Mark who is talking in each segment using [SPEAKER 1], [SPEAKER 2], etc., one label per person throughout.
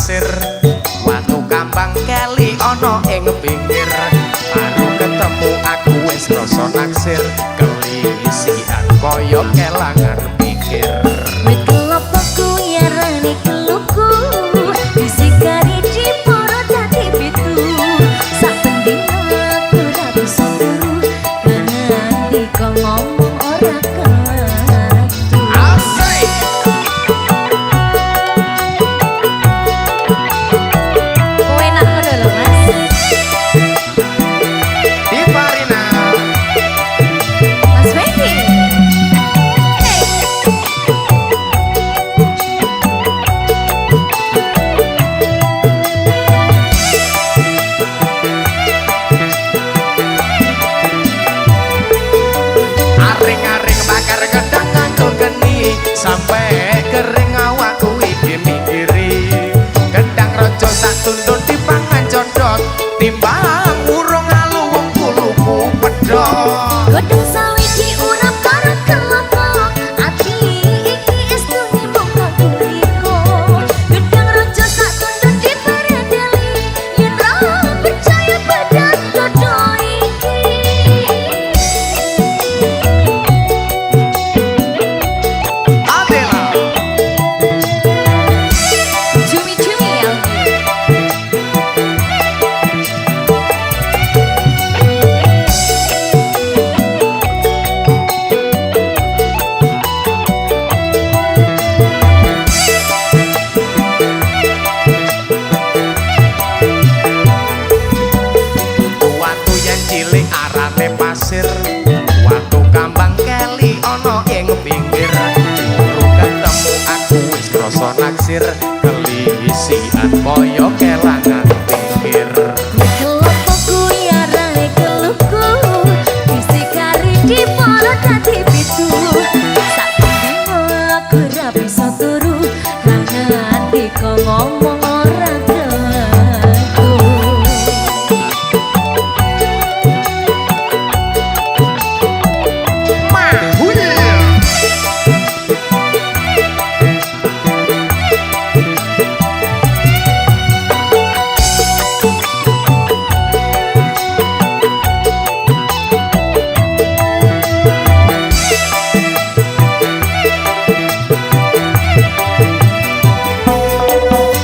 [SPEAKER 1] pasir watu kambang keli ana ing pinggir baru ketemu aku wis rasa naksir kelisian kaya kelangan pikir
[SPEAKER 2] wit kelopokku ya rani keluku disikari di poro dadi pitu sak pendina aku ra bisa turu kanthi kok ngomong ora ketu
[SPEAKER 1] asik
[SPEAKER 2] enak ngono lho Mas
[SPEAKER 1] di Farina
[SPEAKER 2] Mas Wendy
[SPEAKER 1] aring-aring bakar gedang nganggo geni sampai kering awakku iki mikiri gedang raja sak tundun dipangan codot timbang urung alu wong kuluku pedhot
[SPEAKER 2] godhong sawi diurap karo kelopok ati iki estune mung kakuriko gedang raja sak tundun diperendeli yen ra percaya pada godho iki
[SPEAKER 1] Adela
[SPEAKER 2] cumi-cumi ya
[SPEAKER 1] watu yen cilik arane pasir watu kambang keli ana ing pinggir baru ketemu aku wis krasa naksir kelisian kaya kelangan pikir
[SPEAKER 2] kelopokku ya rae keluku disikari di poro dadi pitu sak dino aku ra bisa turu nganti kok ngomong ora ketu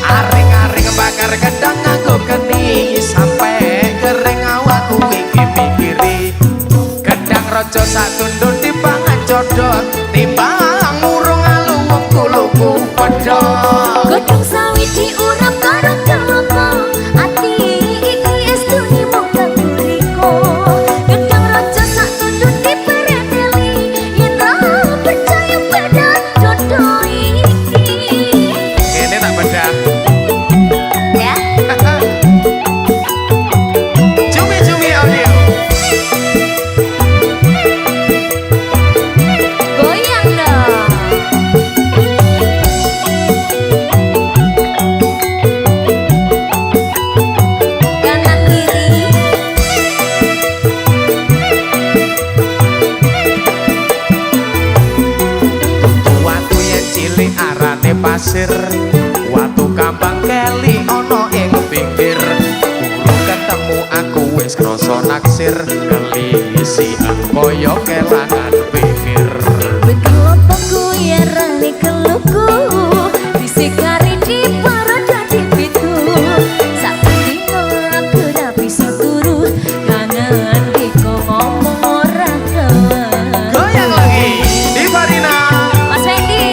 [SPEAKER 1] aring-aring bakar gedang nganggo geni sampai kering awakku iki mikiri gedang raja sak tundun dipangan codot timbang urung alu wong kuluku pedhot
[SPEAKER 2] godhong sawi diurap karo kelopok ati iki estune mung kakuriko gedang raja sak tundun diperendeli yen ra percaya pada godho iki
[SPEAKER 1] ini tak bedak
[SPEAKER 2] ya
[SPEAKER 1] cumi-cumi audio
[SPEAKER 2] goyang dong kanan kiri
[SPEAKER 1] watu yen cilik arane pasir watu kambang keli ana ing pinggir kulo ketemu aku wis krasa naksir kelisian kaya kelangan pikir
[SPEAKER 2] wit kelopokku ya rani keluku disikari di poro dadi pitu sak dino aku ra bisa turu nganti kok ngomong ora ketu
[SPEAKER 1] goyang lagi di Farina
[SPEAKER 2] Mas Wendy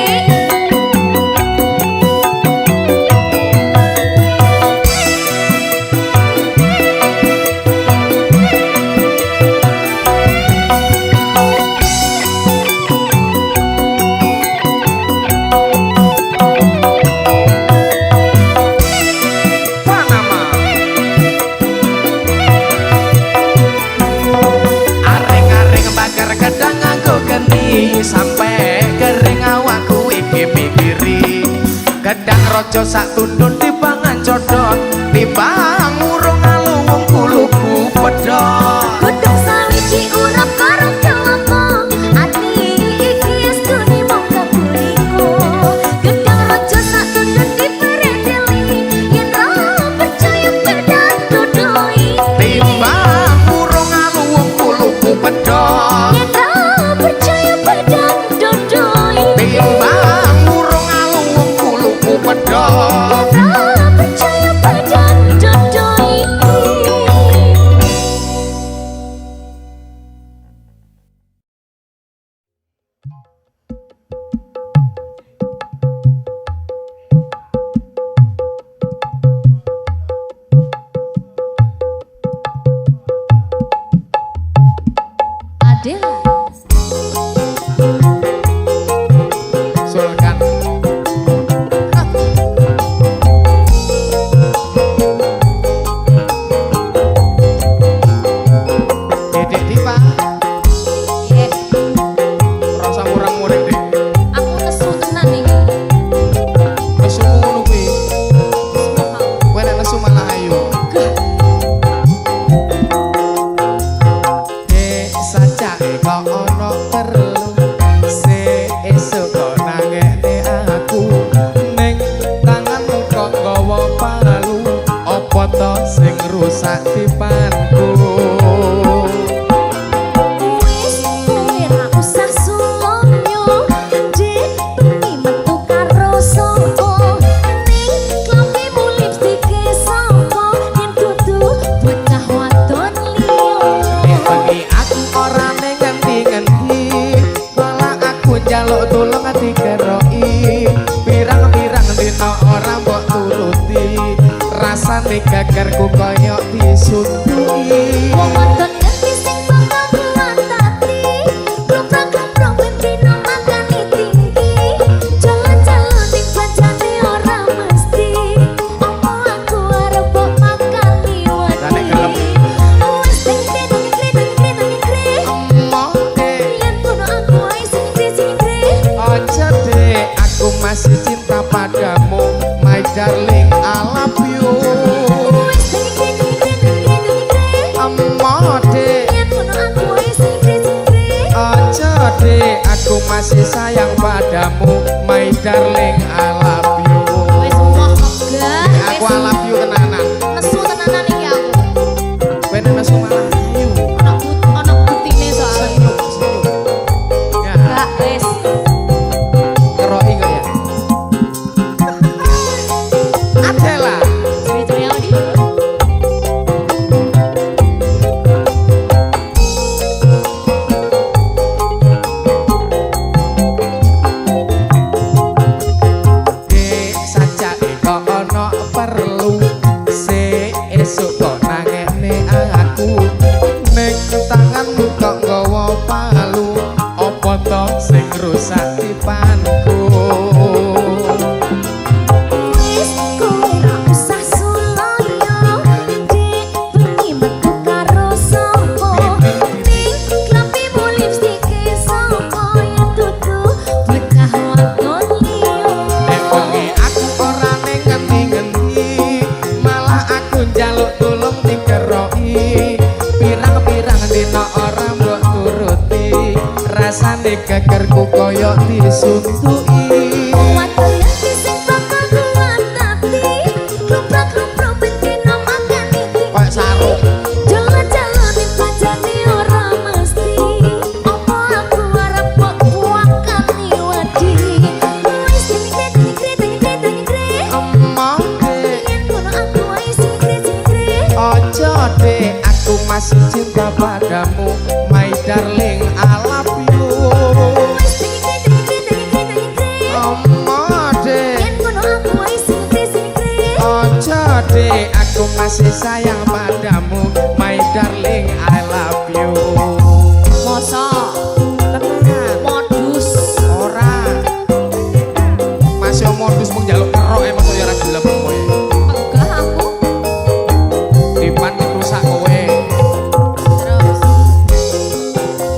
[SPEAKER 1] Panama aring-aring bakar gedang nganggo geni sampai kering awakku iki mikiri gedang raja sak tundun dipangan codot timbang urung alu wong kuluku pedhot
[SPEAKER 2] godhong sawi diurap karo kelopok ati iki estune mung kakuriko gedang raja sak tundun diperendeli
[SPEAKER 1] to sing rusak tipanku.
[SPEAKER 2] Wis kowe ra usah sulonyo, Dek bengi metu karo sapa. Ning klambimu lipstike sapa, yen dudu bocah wadon liya.
[SPEAKER 1] Nek bengi aku ora ning ngendi-ngendi, malah aku njaluk tulung dikeroki. Pirang-pirang dina ora mbok turuti, rasane gegerku koyo disuntuki.
[SPEAKER 2] Wong wadon ngendi sing bakal kuwatati, klomprang-klomprang ben dina makani tinggi. Jalan-jalan ning bajane ora mesti, apa aku arep mbok makani
[SPEAKER 1] Nek gelem.
[SPEAKER 2] wati. Wis dengkre
[SPEAKER 1] Emoh dek,
[SPEAKER 2] yen kono aku ae sing ngre.
[SPEAKER 1] aja dek, aku masih cinta padamu, my darling, I love you.
[SPEAKER 2] Wis dengkre
[SPEAKER 1] Emoh dek,
[SPEAKER 2] yen kono aku ae sing ngre.
[SPEAKER 1] aja dek, aku masih sayang padamu, my darling, I love you.
[SPEAKER 2] Wis moh megah.
[SPEAKER 1] Aku I love you tenanan,
[SPEAKER 2] Nesu tenanan iki aku.
[SPEAKER 1] ben nesu malah ayu.
[SPEAKER 2] Ana butine soalnya.
[SPEAKER 1] Senyum. Ya,
[SPEAKER 2] Enggak, wis.
[SPEAKER 1] keroki kok ya. Adela.
[SPEAKER 2] Ciri-ciri apa di?
[SPEAKER 1] Dek sajake kok ana perlu, se esuk kok nangekne aku. Ning tanganmu kok nggawa palu, apa to sing rusak tipanku.
[SPEAKER 2] Wis kowe ra usah sulaya, Dek bengi metu karo sapa. Ning klambimu lipstike sapa, yen dudu bocah wadon liya.
[SPEAKER 1] Nek bengi aku ora ning ngendi-ngendi, malah aku njaluk tulung dikeroki. Pirang-pirang dina ora mbok turuti, rasane gegerku koyo disuntuki.
[SPEAKER 2] Wong wadon ngendi sing bakal kuwatati, klomprang-klomprang ben dina makani tinggi.
[SPEAKER 1] Kayak sarung.
[SPEAKER 2] Jalan-jalan ning bajane ora mesti, apa aku arep mbok buakani wadi. Wis dengkre.
[SPEAKER 1] Emoh dek,
[SPEAKER 2] Yen kono aku ae sing ngre.
[SPEAKER 1] ojo dek, aku masih cinta padamu, my darling, I love you.
[SPEAKER 2] Wis dengkre.
[SPEAKER 1] Emoh dek,
[SPEAKER 2] Yen kono aku ae sing ngre.
[SPEAKER 1] ojo dek, aku masih sayang padamu, my darling, I love you.
[SPEAKER 2] Mosok
[SPEAKER 1] Tenan,
[SPEAKER 2] modus.
[SPEAKER 1] ora. Masih modus mung njaluk kerok e masa ya ora gelem kowe.
[SPEAKER 2] Enggak aku.
[SPEAKER 1] Dipan rusak kowe.
[SPEAKER 2] Terus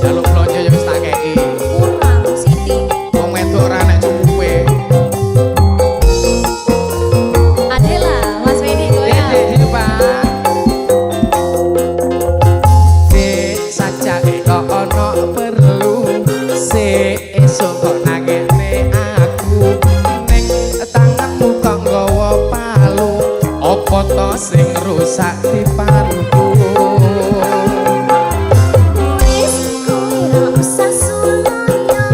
[SPEAKER 1] Njaluk blonjo ya wis tak kei.
[SPEAKER 2] kurang Siti.
[SPEAKER 1] Wong wedok ora nek cukupe.
[SPEAKER 2] Adela, Mas Wedi kowe ya.
[SPEAKER 1] Dek, Pak. Dek, sajake kok ana perlu, se esuk kok nangekne aku. Ning tanganmu kok nggawa palu, apa to sing rusak tipanku.
[SPEAKER 2] Wis kowe ra usah sulaya,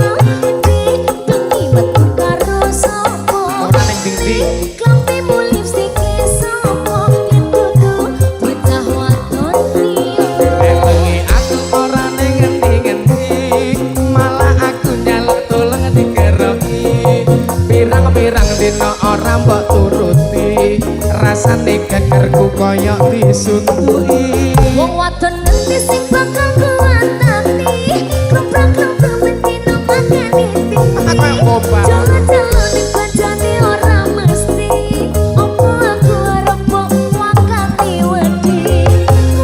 [SPEAKER 2] Dek bengi metu karo sapa.
[SPEAKER 1] Ora ning ndi-ndi.
[SPEAKER 2] Klambimu lipstike sapa, yen dudu bocah wadon liya.
[SPEAKER 1] Nek bengi aku ora ning ngendi-ngendi, malah aku nyaluk tulung dikeroki. Pirang-pirang dina ora mbok turuti, rasane gegerku koyo disuntuki.
[SPEAKER 2] Wong wadon ngendi sing bakal kuwatati, klomprang-klomprang ben dina makani tinggi.
[SPEAKER 1] Kayak boba.
[SPEAKER 2] Jalan-jalan ning bajane ora mesti, apa aku arep mbok makani wedi.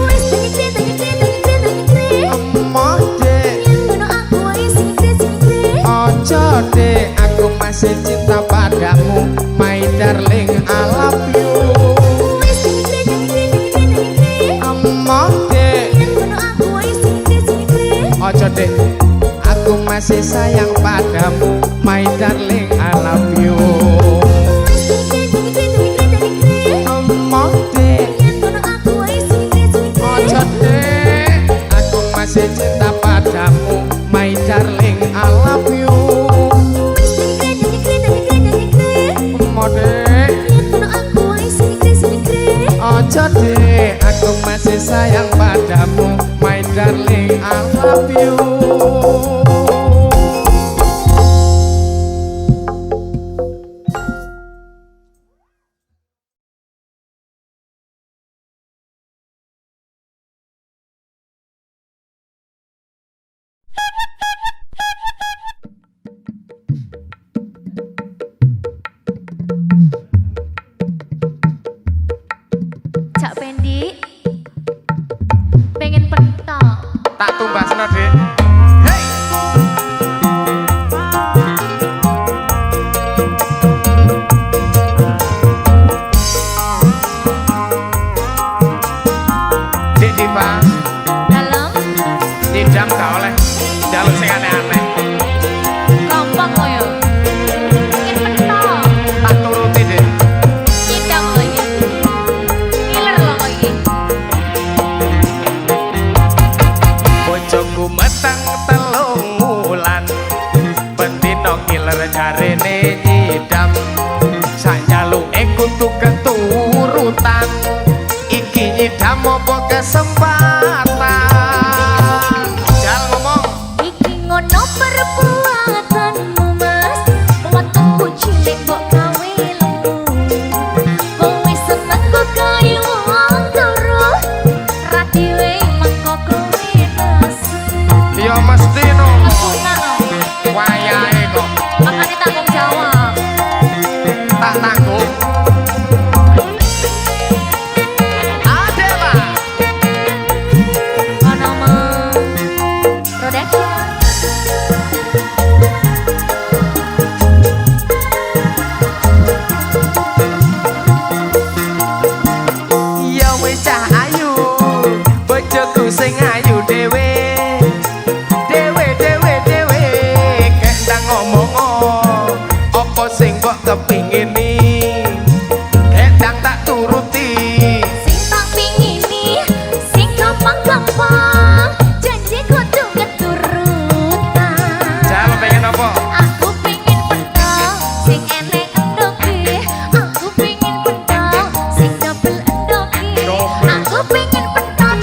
[SPEAKER 2] Wis dengkre.
[SPEAKER 1] Emoh dek,
[SPEAKER 2] Yen ngono aku ae sing ngre.
[SPEAKER 1] ojo dek, aku masih cinta padamu, my darling, I love you.
[SPEAKER 2] Wis dengkre.
[SPEAKER 1] Emoh dek,
[SPEAKER 2] Yen ngono aku ae sing ngre.
[SPEAKER 1] ojo dek, aku masih sayang padamu, my darling, I love you.
[SPEAKER 2] Wis dengkre.
[SPEAKER 1] Emoh dek,
[SPEAKER 2] Yen
[SPEAKER 1] ojo deh, aku masih sayang padamu, my darling, I love you.
[SPEAKER 2] Cak Pendi pengen pentok.
[SPEAKER 1] Tak tumbasno, Dik. Hey. Dik Diva,
[SPEAKER 2] Dalam
[SPEAKER 1] didam gak oleh jaluk sing aneh-aneh.
[SPEAKER 2] kelompok koyo. Pengen pentok.
[SPEAKER 1] Tak turuti, Dik.
[SPEAKER 2] Nyidam lho iki. Ngiler lho kok iki.
[SPEAKER 1] Bojoku meteng telung wulan, bendino ngiler jarene nyidam, sak njaluke kudu keturutan, iki nyidam apa kesempatan. Jal ngomong
[SPEAKER 2] Iki ngono perbuatanmu mas, waktuku cilik kok gawe lemu. Kowe seneng kok kayu wong loro, ra dhewe mengko kowe nesu.
[SPEAKER 1] ya mesti no
[SPEAKER 2] Aku nang
[SPEAKER 1] wayahe kok
[SPEAKER 2] makane tanggung jawab.
[SPEAKER 1] tak tanggung. Adela
[SPEAKER 2] Ono mah production.
[SPEAKER 1] ya wis cah ayu, bojoku sing ayu dhewe. Kendang ngomong apa sing mbok kepingini, kendang tak turuti.
[SPEAKER 2] Sing tak pingini, sing gampang-gampang, janji kudu keturutan.
[SPEAKER 1] Jal pengen apa?
[SPEAKER 2] Aku pengen pentol, sing enek endoke. Aku pengen pentol, sing double endoke. Aku pengen pentol,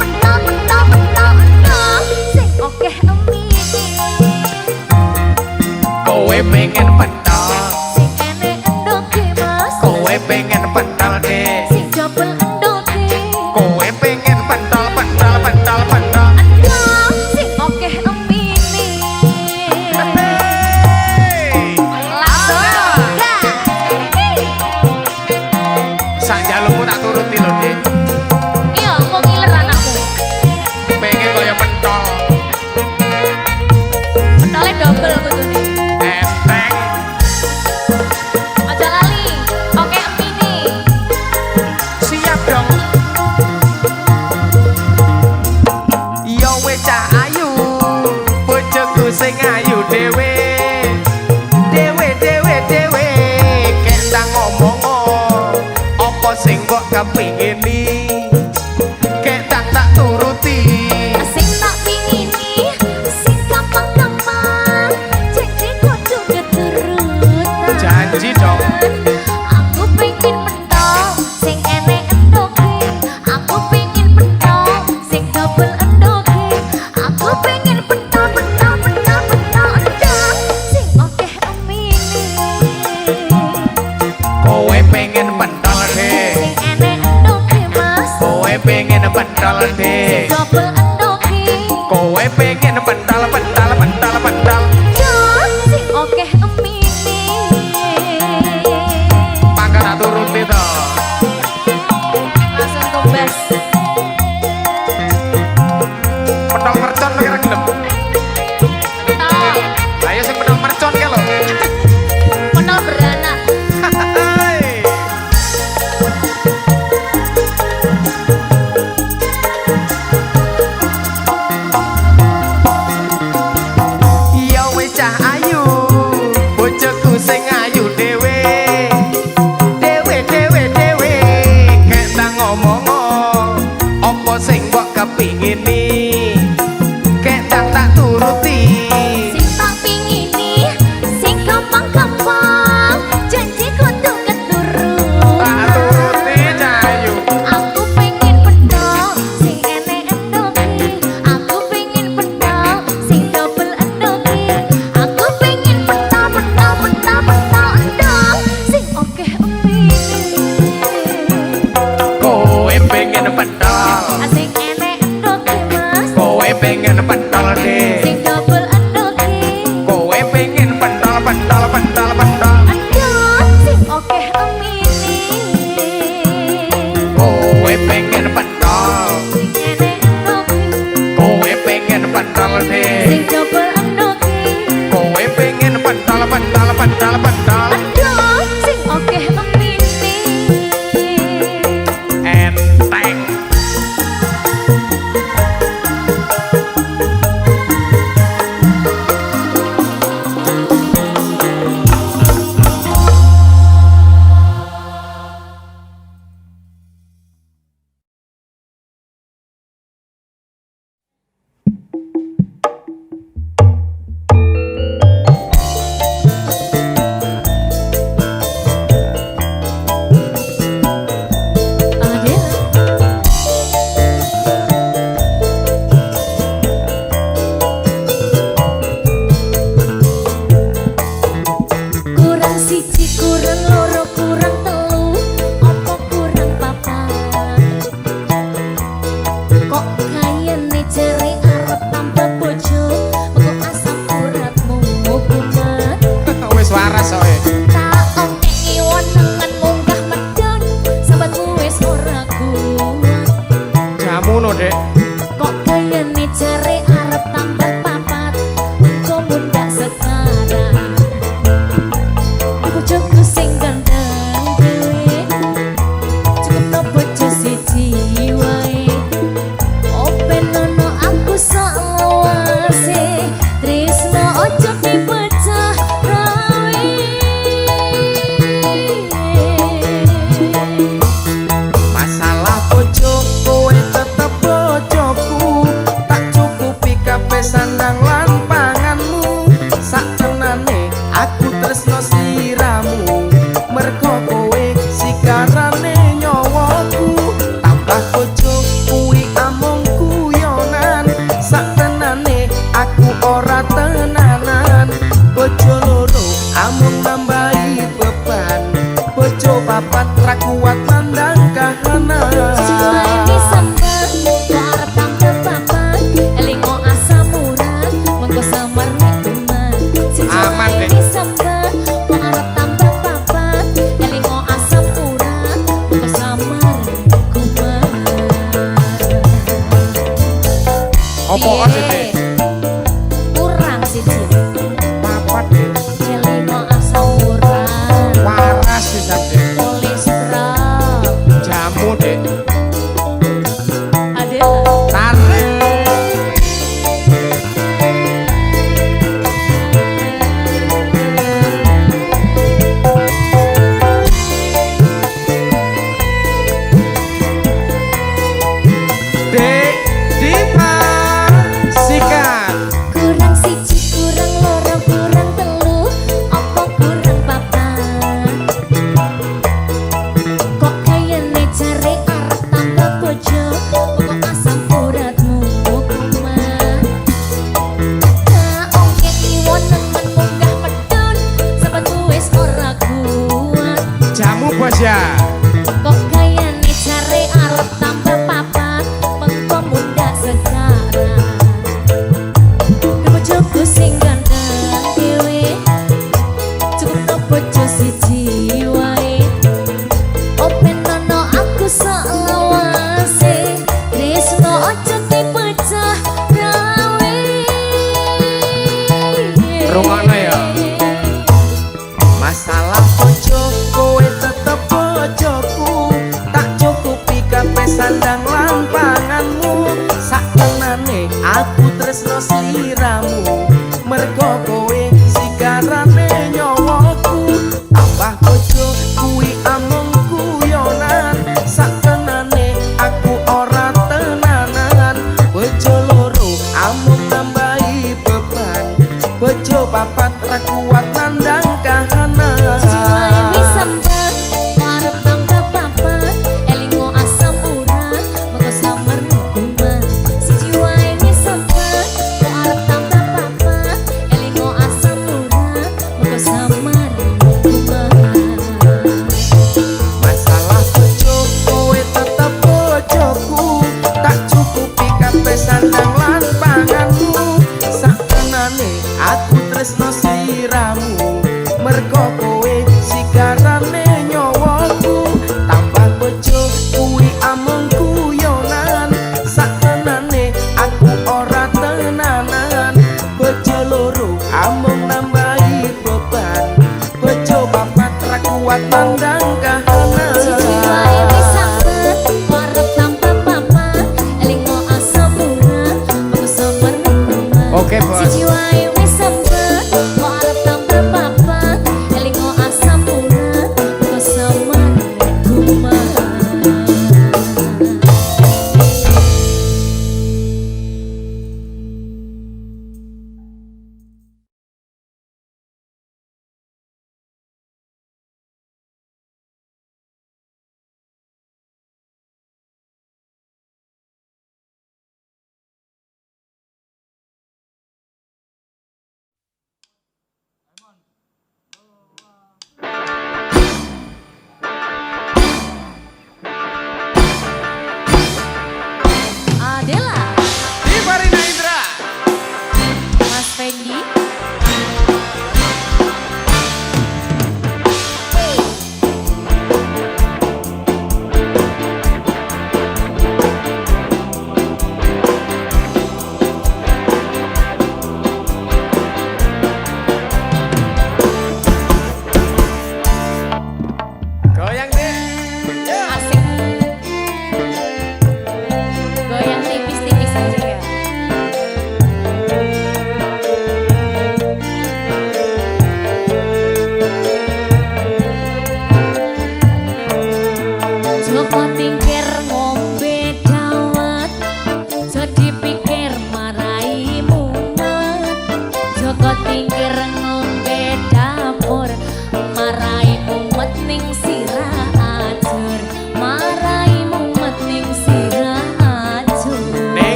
[SPEAKER 2] sing okeh emini.
[SPEAKER 1] Kowe pengen pentol,
[SPEAKER 2] Sing enek endoke mas,
[SPEAKER 1] kowe pengen pentol deh.
[SPEAKER 2] sing double endoke.
[SPEAKER 1] Kowe pengen pentol.
[SPEAKER 2] Endok, sing okeh emini.
[SPEAKER 1] Hey!
[SPEAKER 2] Langsung gas.
[SPEAKER 1] Sak jalukmu tak turuti lho, Dik.
[SPEAKER 2] Iya, mau ngiler anakmu.
[SPEAKER 1] Pengen kaya pentol.
[SPEAKER 2] Pentolnya double kudune.
[SPEAKER 1] Enteng.
[SPEAKER 2] Aja lali, oke emini.
[SPEAKER 1] Siap dong. Yo wis cah ayu, bojoku sing ayu dhewe. Kendang ngomong apa sing mbok kepingini, kendang tak turuti.
[SPEAKER 2] Sing tak pingini, sing gampang-gampang, janji kudu keturutan.
[SPEAKER 1] Janji dong.
[SPEAKER 2] Aku pengen pentol, sing enek endoke. Aku pengen pentol, sing double endoke. Aku pengen pentol, sing okeh emini.
[SPEAKER 1] Kowe pengen pentol deh.
[SPEAKER 2] Sing enek endoke mas,
[SPEAKER 1] Kowe pengen pentol deh.
[SPEAKER 2] double endoke.
[SPEAKER 1] Kowe pengen pentol.
[SPEAKER 2] Sing okeh emini.
[SPEAKER 1] Mangga tak turuti to.
[SPEAKER 2] Langsung tumbas.
[SPEAKER 1] Pentol mercon kira gelem.
[SPEAKER 2] Pentol,
[SPEAKER 1] Ayo sing pentol mercon ke lho.
[SPEAKER 2] pentol beranak.
[SPEAKER 1] Hai. kowe pengen pentol
[SPEAKER 2] Ngene enoki
[SPEAKER 1] kowe pengen pentol deh
[SPEAKER 2] sing double enoki
[SPEAKER 1] kowe pengen pentol pentol pentol pentol
[SPEAKER 2] aduh sing akeh emine
[SPEAKER 1] enteng
[SPEAKER 2] kurang siji kurang loro kurang telu apa kurang papat kok kayane jere arep tambah bojo mengko asam uratmu kumat
[SPEAKER 1] wis waras soe
[SPEAKER 2] tak ongkeki wonengan munggah medon sahabatku wis ora kuat
[SPEAKER 1] jamu no dek
[SPEAKER 2] kok kayane jere arep tambah papat mengko mundak sekarang bojoku sing ganteng dhewe cukup no bojo siji wae open ono aku salawase tresno ojo dipecah rawe
[SPEAKER 1] masalah bojo kowe tetep bojoku tak cukupi kabeh sandang lan panganmu sak tenane aku tresno sliramu mergo kowe sikarane nyawaku tambah bojo kuwi amung guyonan sak tenane aku ora tenanan bojo loro amung nambahi beban bojo papat ra kuat nandang kahanan
[SPEAKER 2] Jiwae sambat kok arep tambah papat elingo asam urat mengko samar nek kuman
[SPEAKER 1] Aman, Dek.
[SPEAKER 2] Jiwae sambat kok arep tambah papat elingo asam urat mengko samar kuman
[SPEAKER 1] opo sih dek
[SPEAKER 2] kurang siji
[SPEAKER 1] papat dek
[SPEAKER 2] elingo asam urat
[SPEAKER 1] waras bisa dek
[SPEAKER 2] kolesterol
[SPEAKER 1] jamu dek
[SPEAKER 2] ada
[SPEAKER 1] tarik dek Dipa sikat
[SPEAKER 2] kurang siji kurang loro kurang telu apa kurang papat kok kayane jare arep tambah bojo pokok asam uratmu kumat tak ongkeki wonengan munggah medon sahabatku wis ora kuat
[SPEAKER 1] jamu bos ya
[SPEAKER 2] kok kayane jare arep tambah papat mengko mundak sekarang bojoku sing ganteng dhewe cukup no bojo siji wae open ono aku salawase tresno ojo dipecah rawe
[SPEAKER 1] Rungokno ya. masalah bojo kowe tetep bojoku tak cukupi kabeh sandang lan panganmu sak tenane aku tresno sliramu mergo kowe sikarane nyawaku tambah bojo kuwi amung guyonan sak tenane aku ora tenanan bojo loro amung nambahi beban bojo papat ra kuat nandang kahanan
[SPEAKER 2] Jiwae sambat arep tambah papat elingo asam urat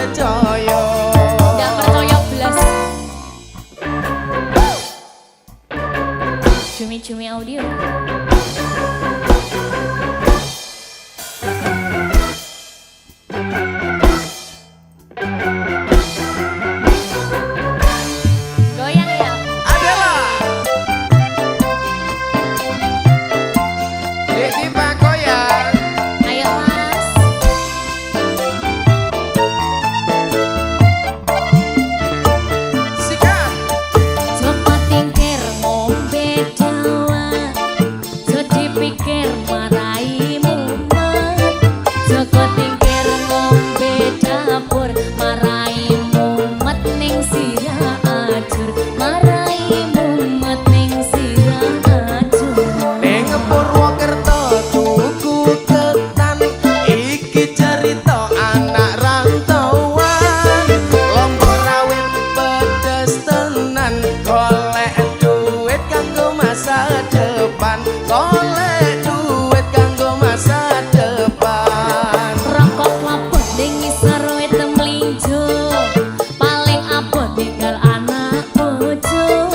[SPEAKER 1] percaya.
[SPEAKER 2] Nggak percaya belas. Cumi-cumi audio. Goyang ya.
[SPEAKER 1] Adalah Dek Diva goyang.
[SPEAKER 2] Ayo mas.
[SPEAKER 1] Sikat.
[SPEAKER 2] Cepat tingkir ngombe dawa, so dipikir marai mumet. Cepat tingkir ngombe dapur, marai mumet ning sirah ajur, marai mumet ning sirah ajur.
[SPEAKER 1] Ning Purwokerto tuku ketan, iki cerita anak rantauan. Lombok rawit pedes tenan, golek duit kanggo masa depan, golek duit kanggo masa depan.
[SPEAKER 2] Rokok laput ning ngisor wit mlinjo, paling abot tinggal anak bojo.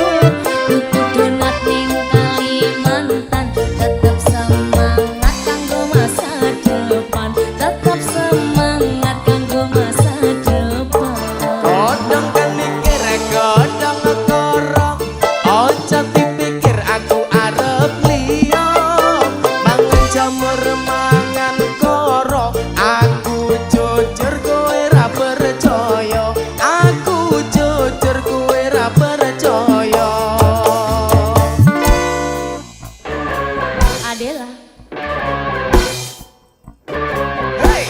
[SPEAKER 2] Tuku donat ning Kalimantan, tetep semangat kanggo masa depan, tetep semangat kanggo masa depan.
[SPEAKER 1] Godhong kenikir, godhong koro, ojo dipikir aku arep liya. Mangan jamur mangan koro, aku jujur kowe ra percaya, aku jujur kowe ra percaya.
[SPEAKER 2] Adela.
[SPEAKER 1] Hey!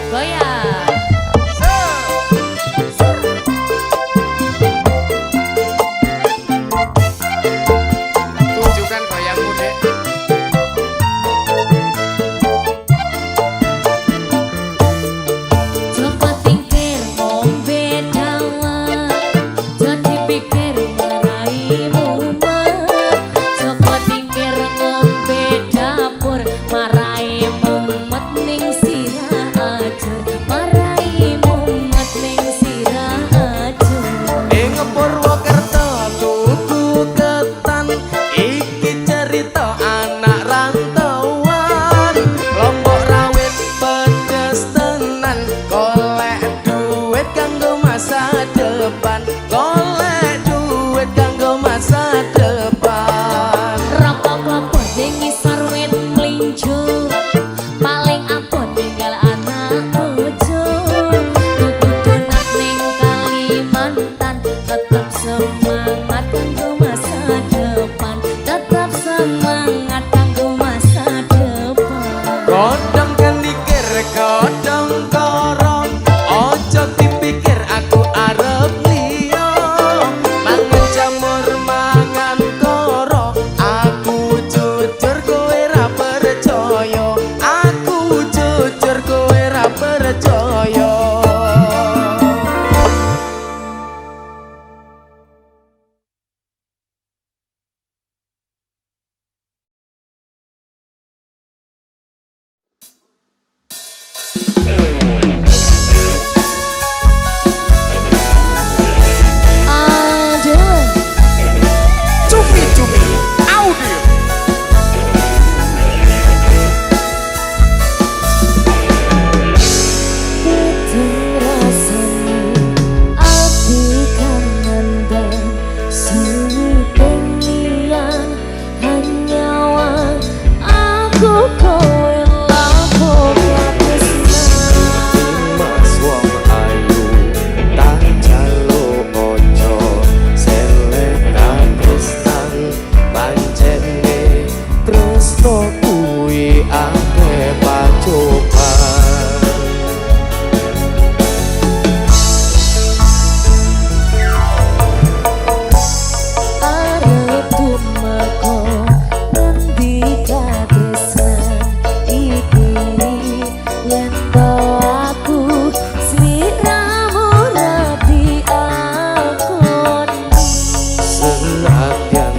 [SPEAKER 2] Goyang.
[SPEAKER 1] Tunjukkan goyangmu, Dek.
[SPEAKER 2] Cepat tingkir ngombe dawa, so dipikir marai mumet. Cepat tingkir ngombe dapur, marai mumet ning sirah ajur, marai mumet ning sirah ajur.
[SPEAKER 1] Ning Purwokerto tuku ketan, iki cerita anak rantauan. Lombok rawit pedes tenan, golek duit kanggo masa depan, golek duit kanggo masa depan.
[SPEAKER 2] Rokok klopor ning ngisor wit mlinjo, paling abot tinggal anak bojo. Tuku donat ning Kalimantan, tetep semangat kanggo masa depan, tetep semangat kanggo masa depan.
[SPEAKER 1] Godhong kenikir, godhong koro, ojo dipikir aku arep liya. Mangan jamur mangan koro, aku jujur kowe ra percaya, aku jujur kowe ra percaya.
[SPEAKER 2] Adela.
[SPEAKER 1] Cumi-cumi audio.
[SPEAKER 2] Terasani ati kangen dan sunyi penglian, hanyawan aku kowe lapo tresna.
[SPEAKER 1] Mas wong ayu tak jaluk ojo selekan tresnan, pancene tresno kuwi akeh pacoban.
[SPEAKER 2] Arep tumeka ngendi katresnan iki, yen to aku sliramu rapi akoni.
[SPEAKER 1] Senadyan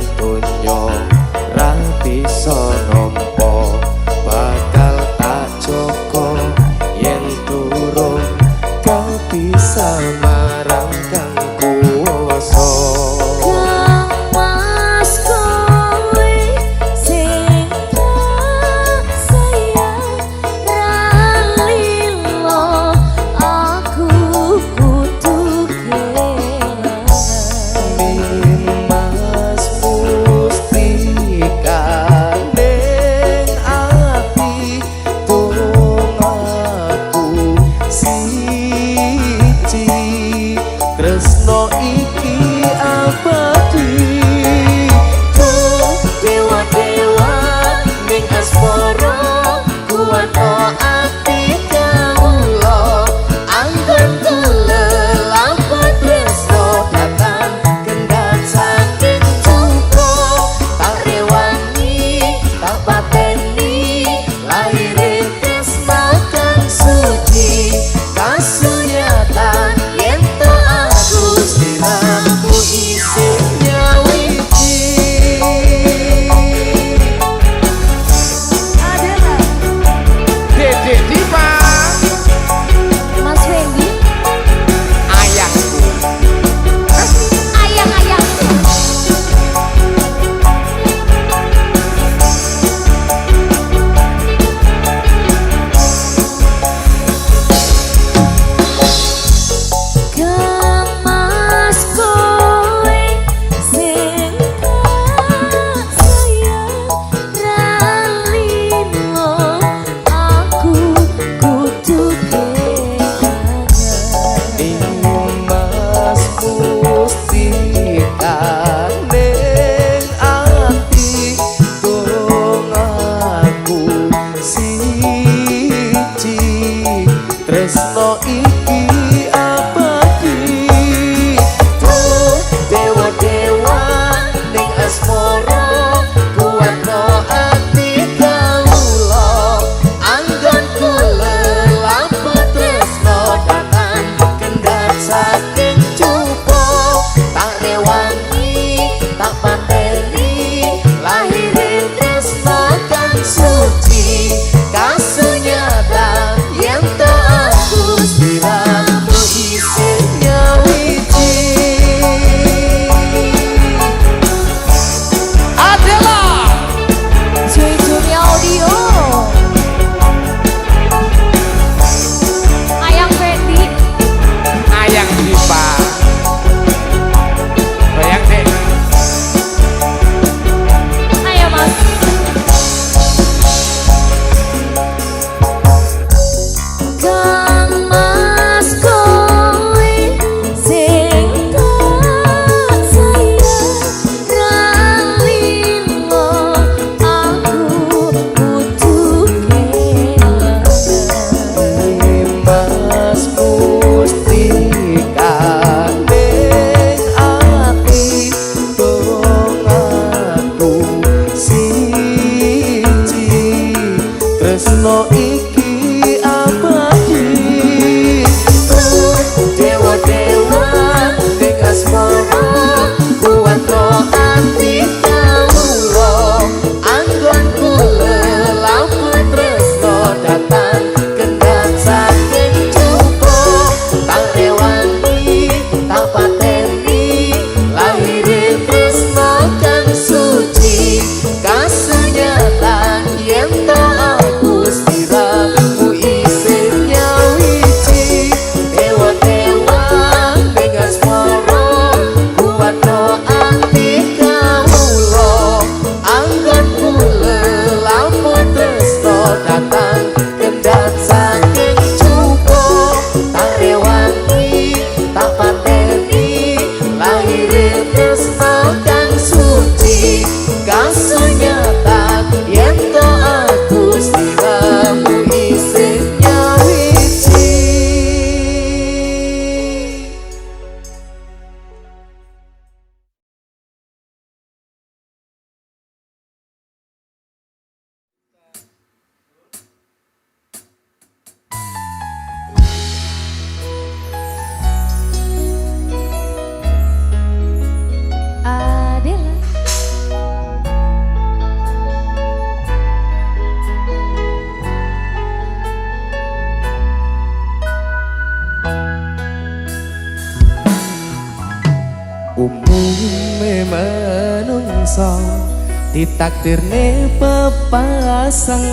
[SPEAKER 1] ditakdirne pepasangan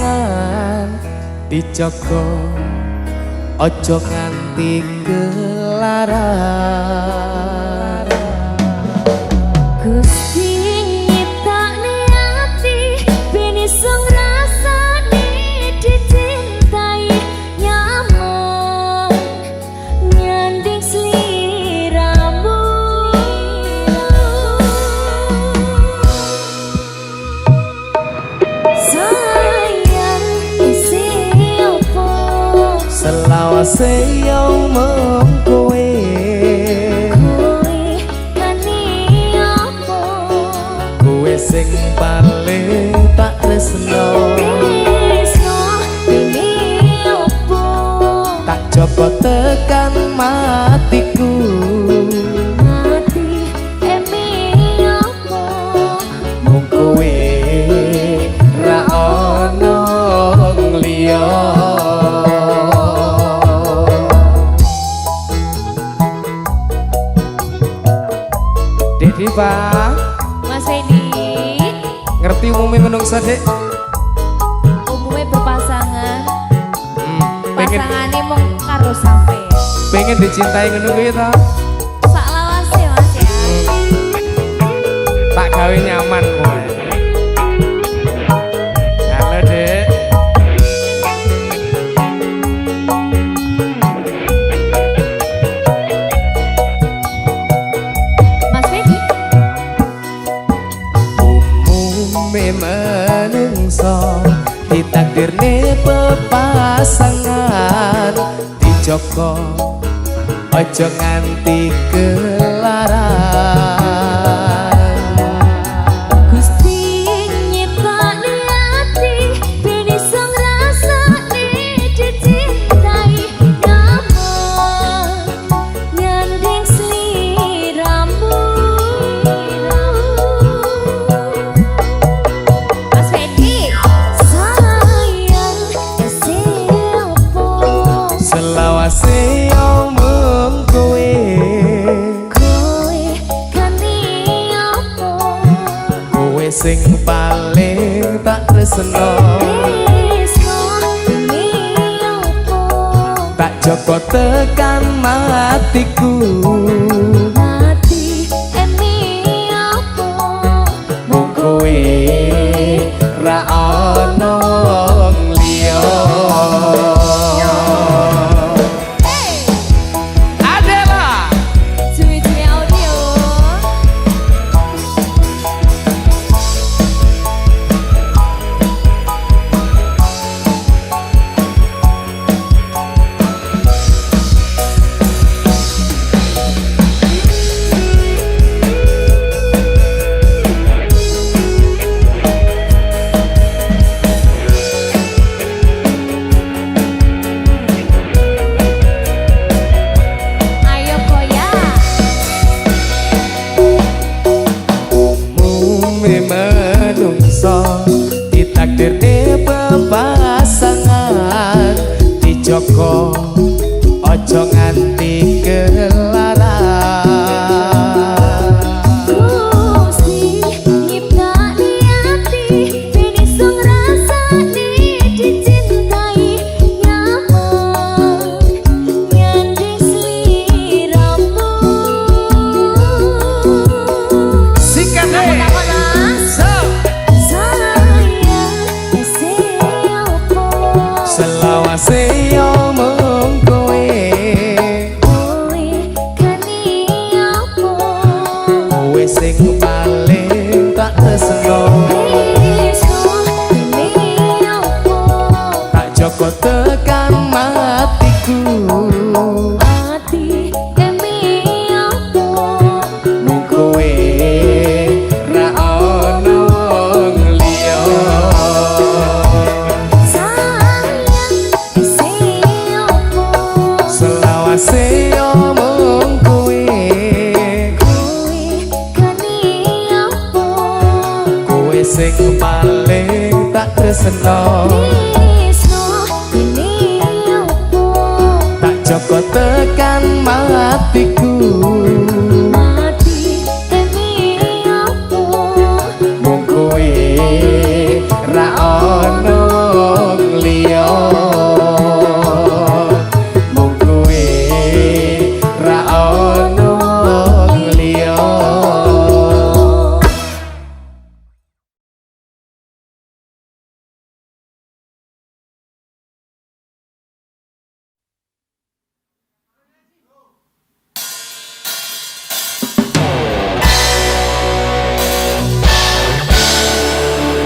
[SPEAKER 1] dijogo ojo nganti kelaran.
[SPEAKER 2] Gusti nyiptakne ati ben iso ngrasani dicintai nyaman nyanding sliramu. Sayang isi opo
[SPEAKER 1] Selawase yo mung kowe sing paling tak tresno. Tak coba tekan matiku.
[SPEAKER 2] Mati emi apa
[SPEAKER 1] mung kowe ra ono liya. Dedi Pak
[SPEAKER 2] Mas Feni
[SPEAKER 1] ngerti umumnya menungsa dek?
[SPEAKER 2] umumnya berpasangan
[SPEAKER 1] pengen
[SPEAKER 2] pasangannya mau karo sampe
[SPEAKER 1] pengen dicintai ngono kuwi ta?
[SPEAKER 2] sak lawase Mas ya.
[SPEAKER 1] Tak gawe nyaman kowe. Halo dek.
[SPEAKER 2] Mas Feni
[SPEAKER 1] Menungso ditakdirne pepasangan dijogo ojo nganti kelaran.
[SPEAKER 2] Gusti nyiptakne ati ben iso ngrasani dicintai nyaman nyanding sliramu. Mas Fendi sayang isi opo
[SPEAKER 1] Selawase yo mung kowe
[SPEAKER 2] kowe kani opo
[SPEAKER 1] kowe sing paling tak tresno.
[SPEAKER 2] tresno ini opo
[SPEAKER 1] Tak jogo tekan matiku.
[SPEAKER 2] mati emi opo
[SPEAKER 1] Mung kowe ra ono liya. Adela
[SPEAKER 2] suwi-suwi audio. Ayo goyang.
[SPEAKER 1] umumnya menungso ditakdirne pepasangan dijogo ojo nganti kelaran.
[SPEAKER 2] Gusti nyiptakne ati ben iso ngrasani dicintai nyaman nyanding sliramu.
[SPEAKER 1] Sikat
[SPEAKER 2] Takon Mas sayang isi opo
[SPEAKER 1] selawase yo mung kowe
[SPEAKER 2] kowe kani opo
[SPEAKER 1] kowe sing paling tak tresno.
[SPEAKER 2] tresno ini opo
[SPEAKER 1] Tak jogo tekan matiku.
[SPEAKER 2] ati emi opo
[SPEAKER 1] Mung kowe ra ono liya.
[SPEAKER 2] sayang isi opo
[SPEAKER 1] Selawase yo mung kowe
[SPEAKER 2] kowe kani opo
[SPEAKER 1] kowe sing paling tak tresno.
[SPEAKER 2] tresno ini opo
[SPEAKER 1] Tak jogo tekan matiku.
[SPEAKER 2] mati emi opo
[SPEAKER 1] Mung kowe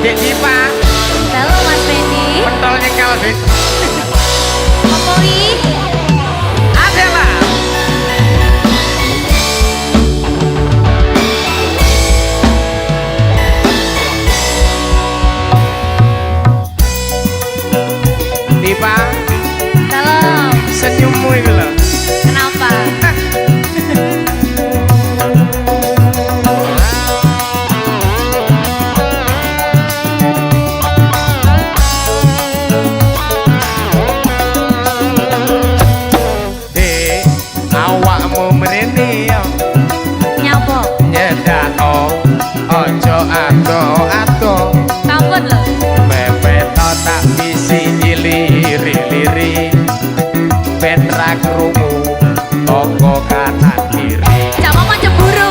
[SPEAKER 1] Dek Dipa.
[SPEAKER 2] Halo Mas Fendi.
[SPEAKER 1] Pentolnya Calvin.
[SPEAKER 2] Apa wi?
[SPEAKER 1] Adela. Dipa.
[SPEAKER 2] Halo.
[SPEAKER 1] Senyummu itu loh.
[SPEAKER 2] Kenapa?
[SPEAKER 1] Dek, awakmu mrene yo.
[SPEAKER 2] Nyapa?
[SPEAKER 1] Nyedako ojo ato-ato.
[SPEAKER 2] Kampun lho.
[SPEAKER 1] Pepet tak bisi iliri-liri. Ben ra krungu toko kanan kiri.
[SPEAKER 2] Cak mama cemburu.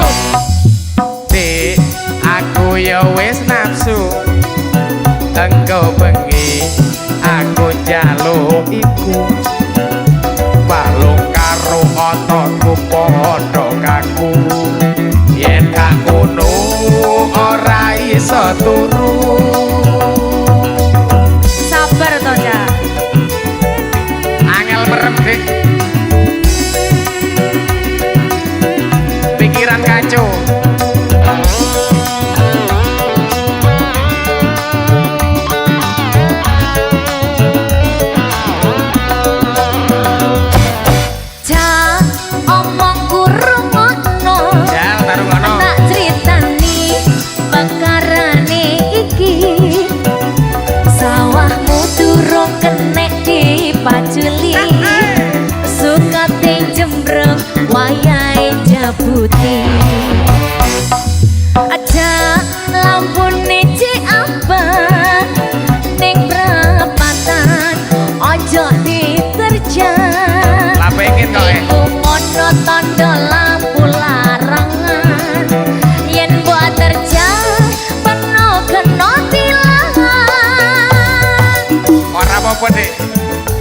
[SPEAKER 1] Dek, aku ya wis nafsu. Engko bengi aku njaluk iku. Balung karo ototku padha kaku. Yen gak ngono ora iso turu.
[SPEAKER 2] Sabar to, Cak.
[SPEAKER 1] Angel merem dik. Pikiran kacau.
[SPEAKER 2] Cak, omongku rungokno.
[SPEAKER 1] Jal taruh ngono.
[SPEAKER 2] Tak critani perkarane iki. Sawahmu durung kenek dipaculi. Sukate jembreng wayahe jebuti. Aja lampune cek apa ning perapatan ojo diterjang.
[SPEAKER 1] Lah pengen kok
[SPEAKER 2] Iku ngono tanda lampu larangan. Yen mbok terjang penuh kena tilangan.
[SPEAKER 1] Ora apa-apa dik.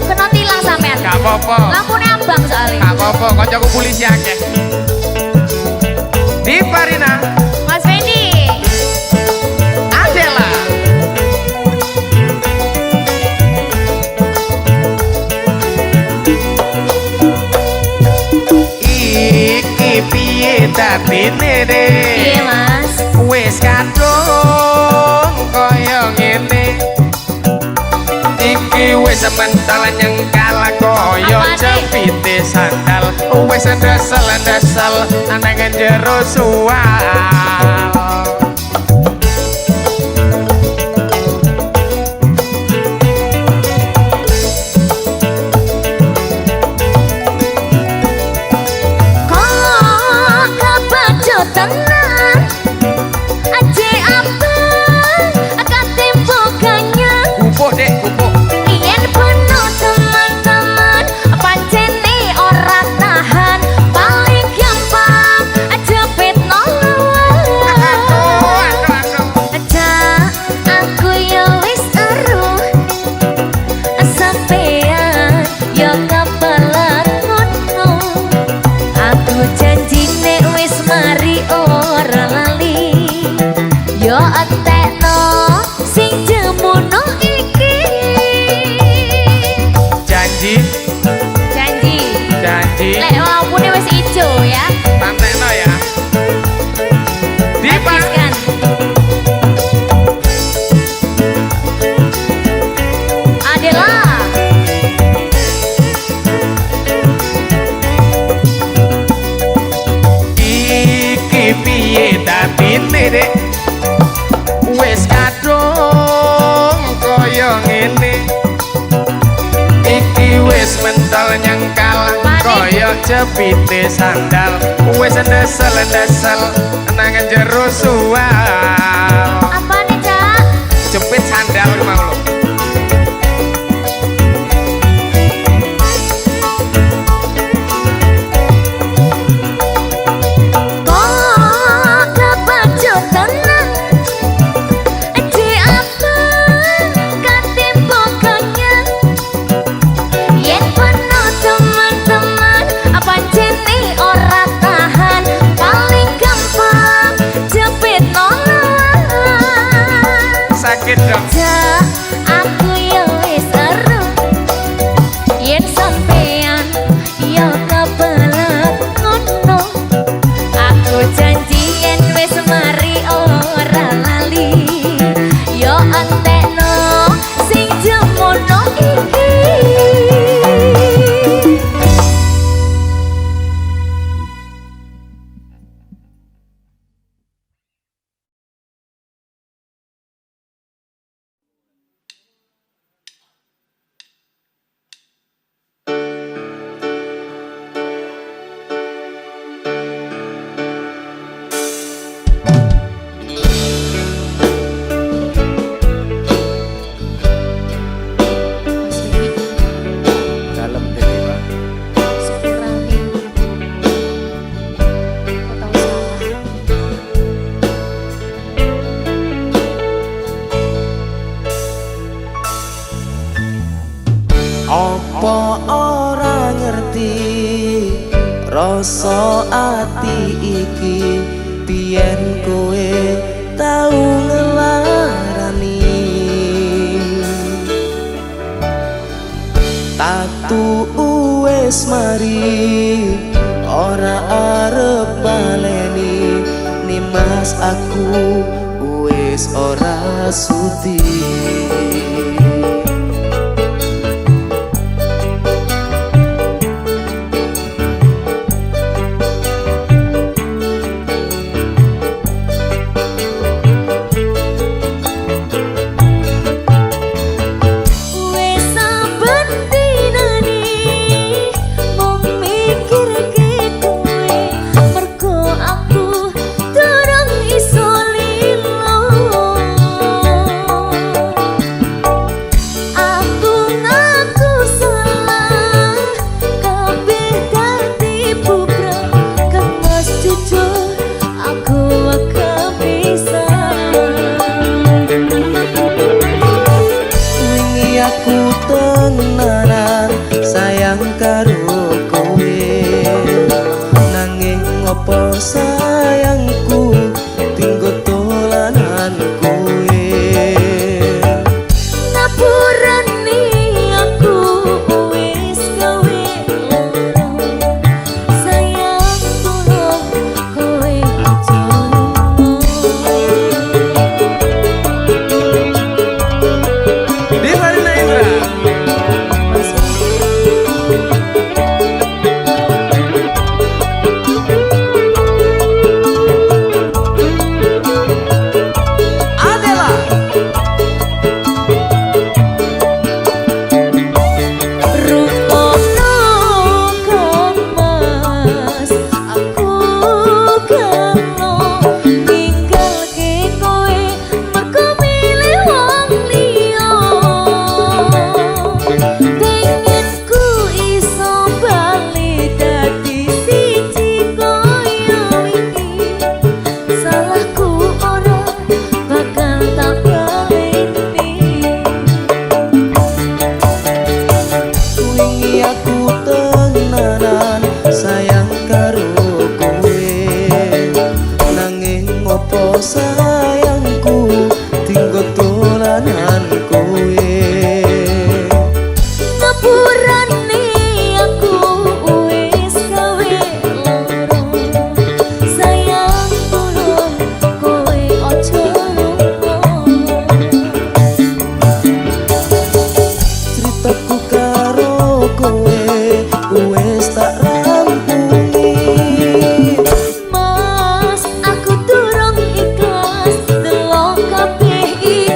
[SPEAKER 2] Kena tilang sampean.
[SPEAKER 1] Gak apa-apa.
[SPEAKER 2] Lampune abang soalnya.
[SPEAKER 1] Gak apa-apa, kancaku polisi akeh. Di Parina,
[SPEAKER 2] Mas Fendi.
[SPEAKER 1] Adela. Iki piye dadine
[SPEAKER 2] Iya
[SPEAKER 1] Dek?
[SPEAKER 2] Mas.
[SPEAKER 1] Wis kadung kaya ngene. Iki wis mental nyengkal kaya
[SPEAKER 2] Apa, Dik?
[SPEAKER 1] jepite sandal. Wis ndesel-ndesel nang jero sual.
[SPEAKER 2] Kok kebaca tenan aje abang akan tempo kanyang.
[SPEAKER 1] Kupuk Dek, kupuk.
[SPEAKER 2] Yen penuh teman-teman pancene ora tahan. Paling gampang jepit nolong. Aja aku yo wis eruh sampean yo kebelet ngono. Aku janji nek wis mari ora lali. Yo atekno sing jemono iki.
[SPEAKER 1] Janji,
[SPEAKER 2] Janji.
[SPEAKER 1] janji.
[SPEAKER 2] Lek lampune wis ijo ya.
[SPEAKER 1] Santekno ya. Dipa.
[SPEAKER 2] Habiskan. Adela.
[SPEAKER 1] Iki piye dadine Dek? Wis kadung kaya ngene. Iki wis mental nyengkal kaya jepite sandal. Wis ndesel-ndesel nang jero sual.
[SPEAKER 2] Apa nih, Cak?
[SPEAKER 1] Jepit sandal ku mau lho.
[SPEAKER 2] Kok kebaca tenan aje abang kan tempo kanyang. Yen penuh teman-teman pancene ora tahan. Paling gampang jepit nolong.
[SPEAKER 3] Apa ora ngerti rasa ati iki biyen kowe tau ngelarani tatu wis mari ora arep baleni nimas aku wis ora sudi. Sayangku tinggo dolanan kowe
[SPEAKER 2] ngapurani aku wis gawe loro sayang tulung kowe aja
[SPEAKER 1] Di Marina Indra
[SPEAKER 3] sayangku tinggo dolanan kowe
[SPEAKER 2] ngapurani aku wis gawe loro sayang tulung kowe aja
[SPEAKER 3] ceritaku karo kowe wis tak rampungi
[SPEAKER 2] Mas aku durung ikhlas delok kabeh iki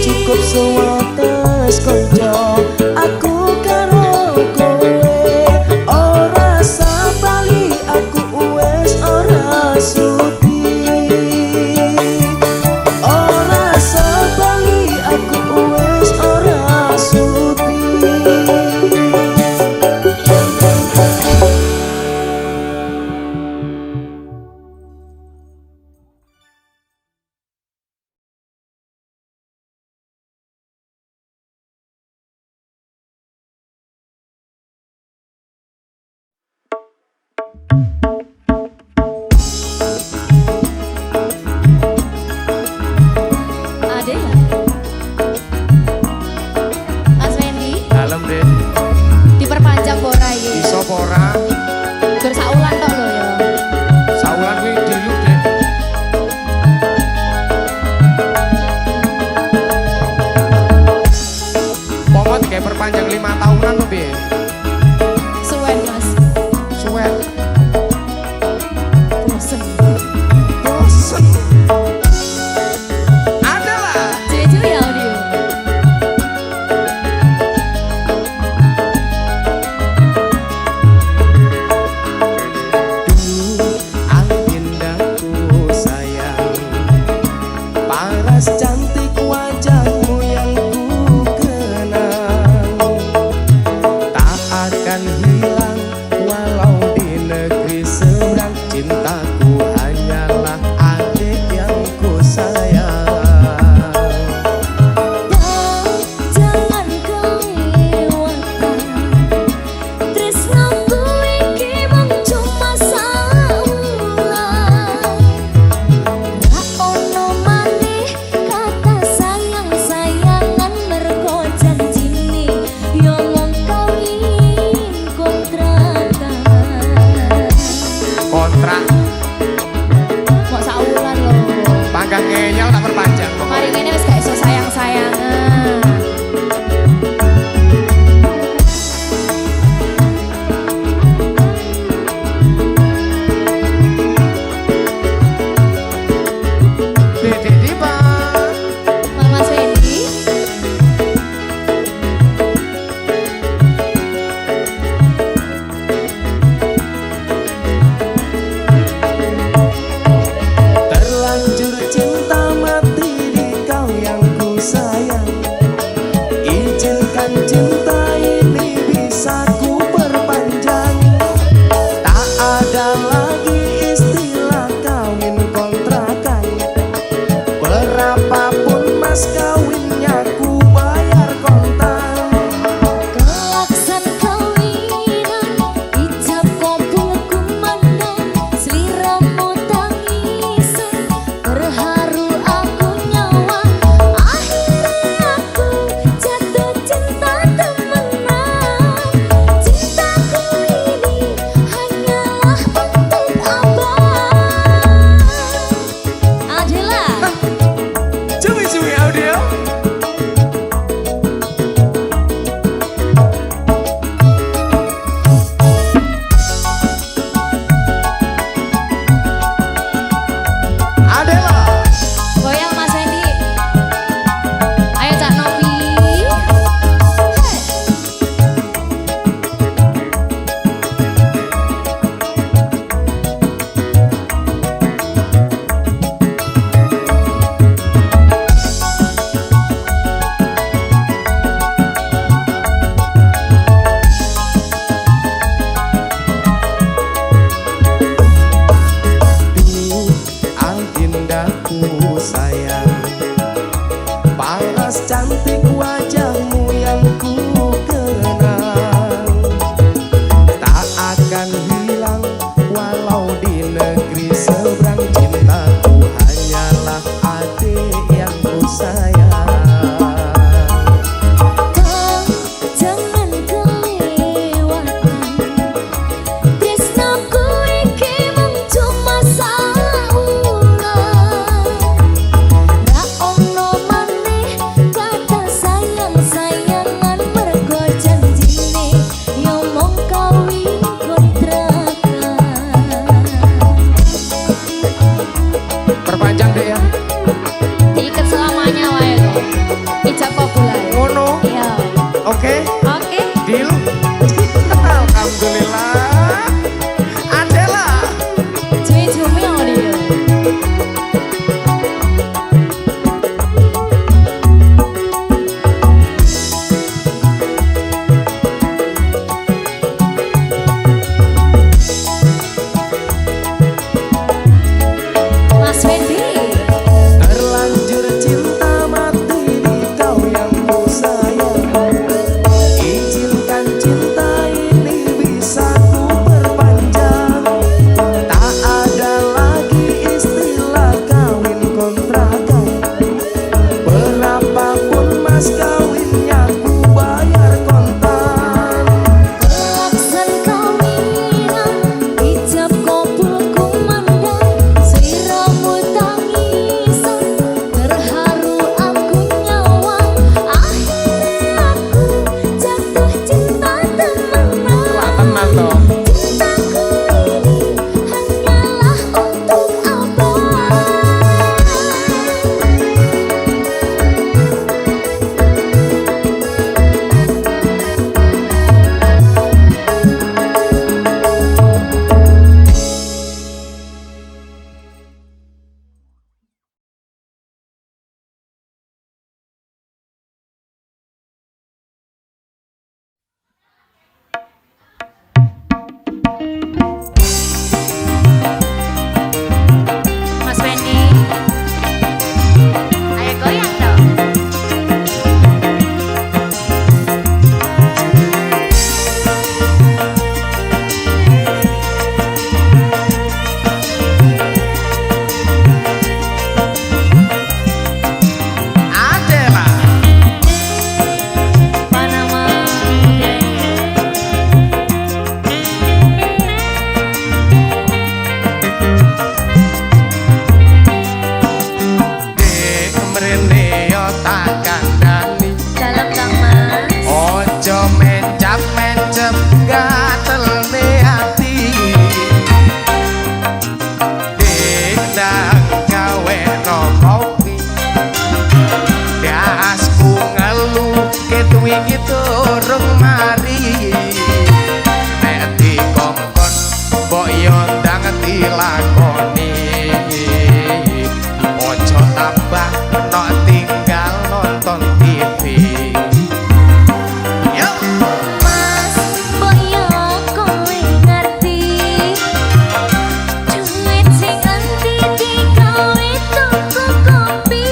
[SPEAKER 3] cukup sewates kanca aku karo kowe ora sabali aku wis ora sudi ora sabali aku wis ora sudi.
[SPEAKER 2] Adela Mas Wendy
[SPEAKER 1] Dalam deh
[SPEAKER 2] diperpanjang pora iki
[SPEAKER 1] iso pora
[SPEAKER 2] gur saulan tok lho ya
[SPEAKER 1] saulan kuwi diluk deh pomot kayak perpanjang 5 tahunan lebih
[SPEAKER 2] suwen Mas
[SPEAKER 1] suwet
[SPEAKER 2] bosen
[SPEAKER 1] bosen adalah
[SPEAKER 2] jujur ya audio
[SPEAKER 3] Agindaku sayang paras cantik wajahmu yang ku kenal berapapun mas kawinnya ku bayar kontan.
[SPEAKER 2] Kelaksan kawinan ijab kabul kumandang sliramu tangisan terharu aku nyawa akhirnya aku jatuh cinta temenan cintaku ini hanyalah untuk abang Adela
[SPEAKER 1] Cuy audio. Adela.
[SPEAKER 2] goyang Mas Wendy ayo Cak Novi
[SPEAKER 3] Agindaku sayang, paras cantik wajahmu yang ku kenang, tak akan hilang walau di negeri seberang. Cintaku hanyalah adik yang ku sayang.
[SPEAKER 2] jangan kelewatan tresnaku iki mung cuma saulan ra ono maneh kata sayang-sayangan mergo janjine yo mung kawin kontrakan
[SPEAKER 1] Perpanjang deh ya.
[SPEAKER 2] diikat selamanya wae kok ijab kabul ae
[SPEAKER 1] Ngono.
[SPEAKER 2] iya
[SPEAKER 1] Oke.
[SPEAKER 2] oke
[SPEAKER 1] Deal. Alhamdulillah. Adela.
[SPEAKER 2] Cumi-cumi audio Mas Wendy
[SPEAKER 3] Terlanjur cinta mati di kau yang ku sayang. Izinkan cinta ini bisa ku perpanjang. Tak ada lagi istilah kawin kontrakan. Berapapun mas kawinnya ku bayar kontan.
[SPEAKER 2] kelaksan kawinan ijab kabul kumandang sliramu tangisan terharu aku nyawa akhirnya aku jatuh cinta temenan
[SPEAKER 1] Tenan toh.
[SPEAKER 2] cintaku ini hanyalah untuk abang Mas Wendy ayo goyang dong
[SPEAKER 1] Adela.
[SPEAKER 2] Panama
[SPEAKER 1] Dek mrene yo tak kandhani.
[SPEAKER 2] dalam Kang Mas
[SPEAKER 1] Ojo mencap-mencep gatelne ati. Dek ndang gawe no kopi. Dasku ngelu ketwingi turung mari. Nek dikongkon mbok yo ndang dilakoni. Ojo tambah no tinggal nonton TV. Yo.
[SPEAKER 2] Mas boyo kowe ngerti duit sing anti digawe tuku kopi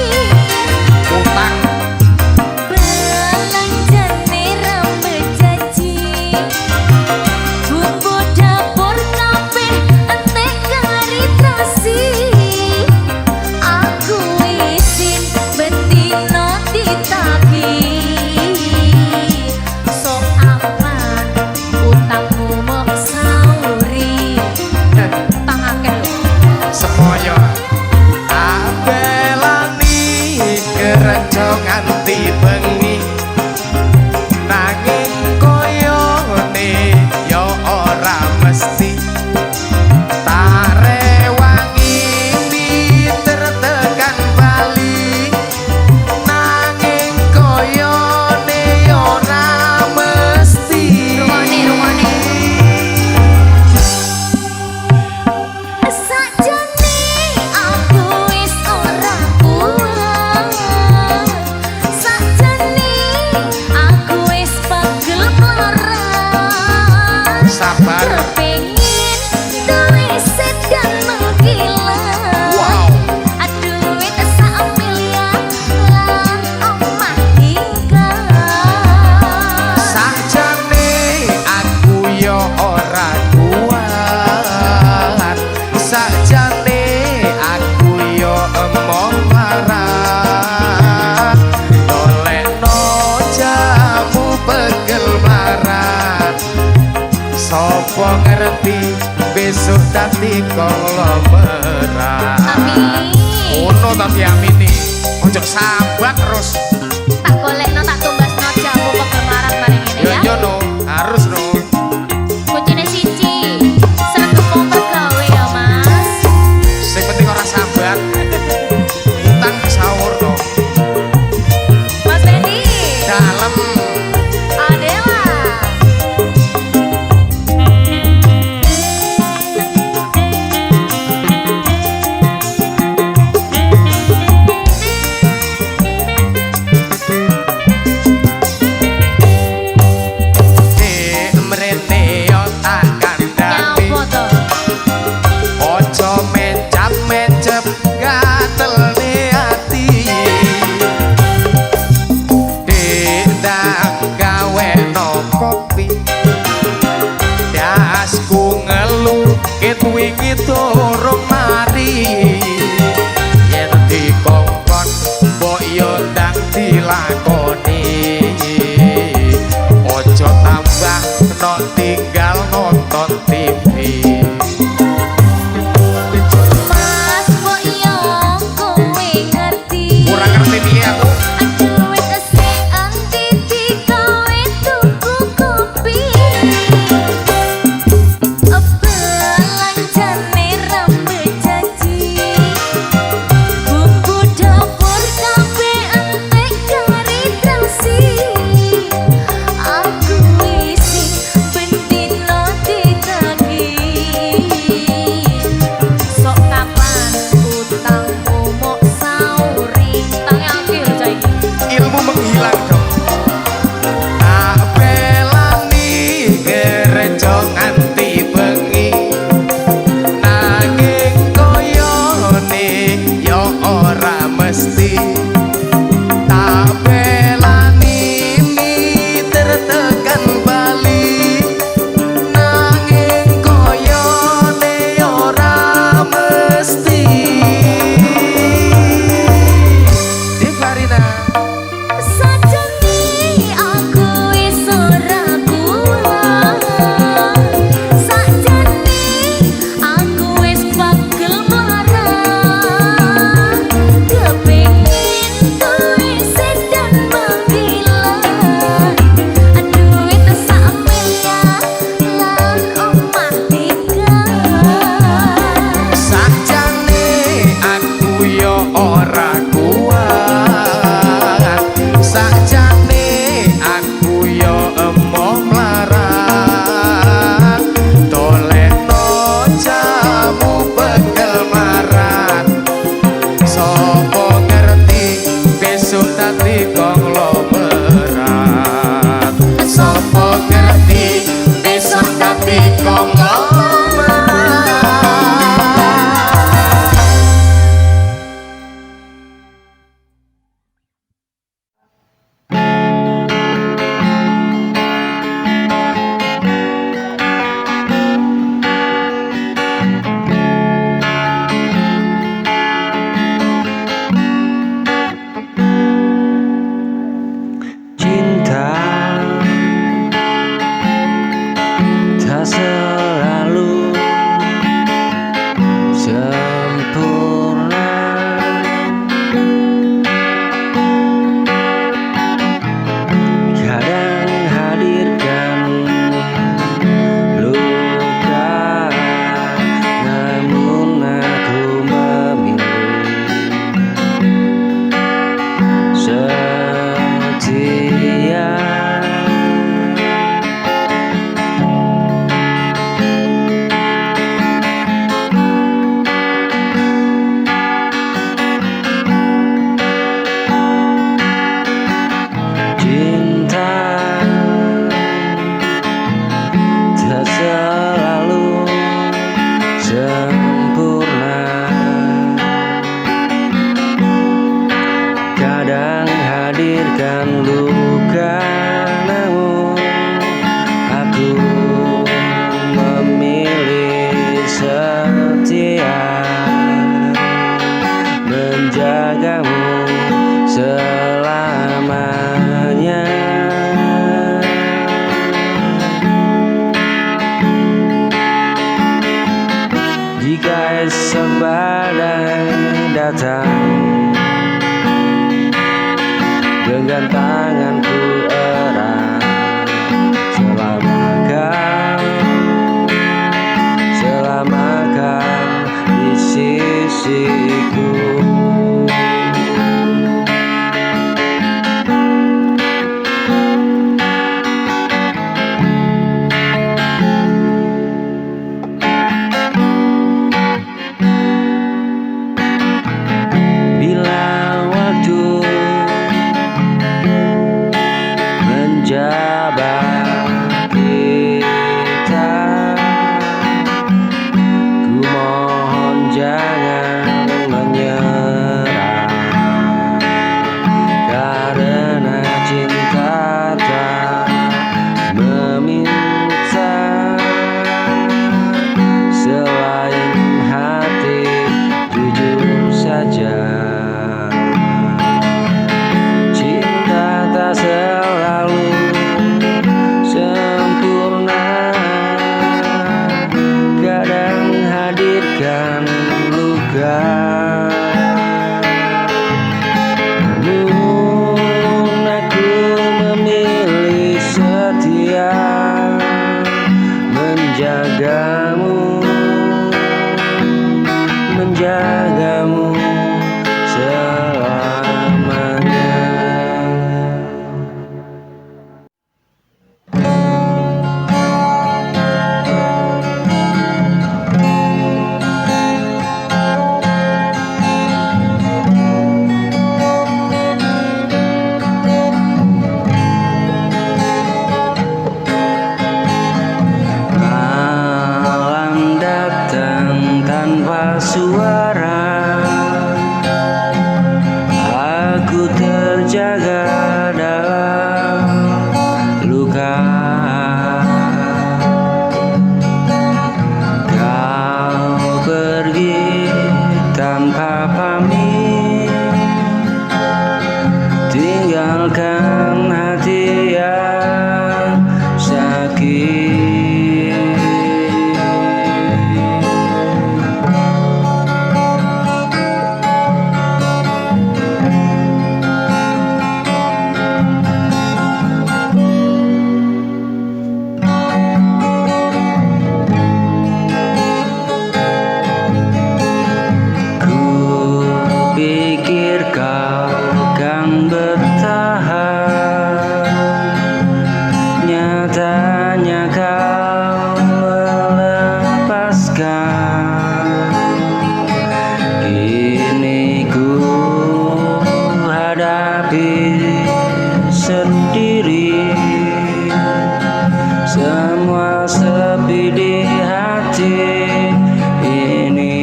[SPEAKER 1] konglomerat.
[SPEAKER 2] Amin.
[SPEAKER 1] Ono ta diamini. Ojo sambat terus.
[SPEAKER 2] Tak golekno tak tumbasno jamu pegemaran bareng ini ya.
[SPEAKER 1] Yo no, harus no.
[SPEAKER 2] Kuncine siji. Sregep kompak gawe ya, Mas.
[SPEAKER 1] Sing penting ora sambat. Utang sahur no.
[SPEAKER 2] Mas Bendi.
[SPEAKER 1] Dalem.
[SPEAKER 2] Adela.
[SPEAKER 1] Wingi turung mari yen dikongkon mbok yo ndang dilakoni ojo tambah no tinggal nonton TV.
[SPEAKER 2] Mas kok yo kowe ngerti.
[SPEAKER 1] Kurang ngerti piye aku.
[SPEAKER 2] Aduh wis sing anti dikowe tuku kopi.
[SPEAKER 1] Ilmu menghilang dong. Tak belani gerejo nganti bengi nanging koyone yo ora mesti. Tak belani miter tekan bali nanging koyone ora mesti. Farina.
[SPEAKER 2] Sajane aku wis ora kuat. Sajane aku wis pagel marah. Kepengin kowe sedan manggilan. Aduh itu sak miliar lan omah tiga.
[SPEAKER 1] Sajane aku yo ora kuat, sajane aku yo emoh melarat, dolekno jamu pegel marat. Sopo ngerti besok dadi konglomerat. Sopo ngerti besok dadi konglomerat.
[SPEAKER 3] Cinta tak selalu sempurna. Kadang hadirkan luka, namun aku memilih setia. Cinta tak selalu sempurna. Kadang hadirkan luka, namun aku memilih setia menjagamu selamanya. datang, genggam tanganku erat. Selama kau di sisiku. Bila waktu menjabat kita, ku mohon jangan menyerah, karena cinta tak meminta selain hati jujur saja. Cinta tak selalu sempurna, kadang hadirkan luka. Namun aku memilih setia menjagamu, menjagamu selamanya. Malam datang tanpa suara, aku terjaga dalam luka. Kau pergi tanpa pamit, tinggalkan hati yang sakit. Ku pikir kau kan bertahan, nyatanya kau melepaskan. Kini ku hadapi sendiri semua sepi di hati ini.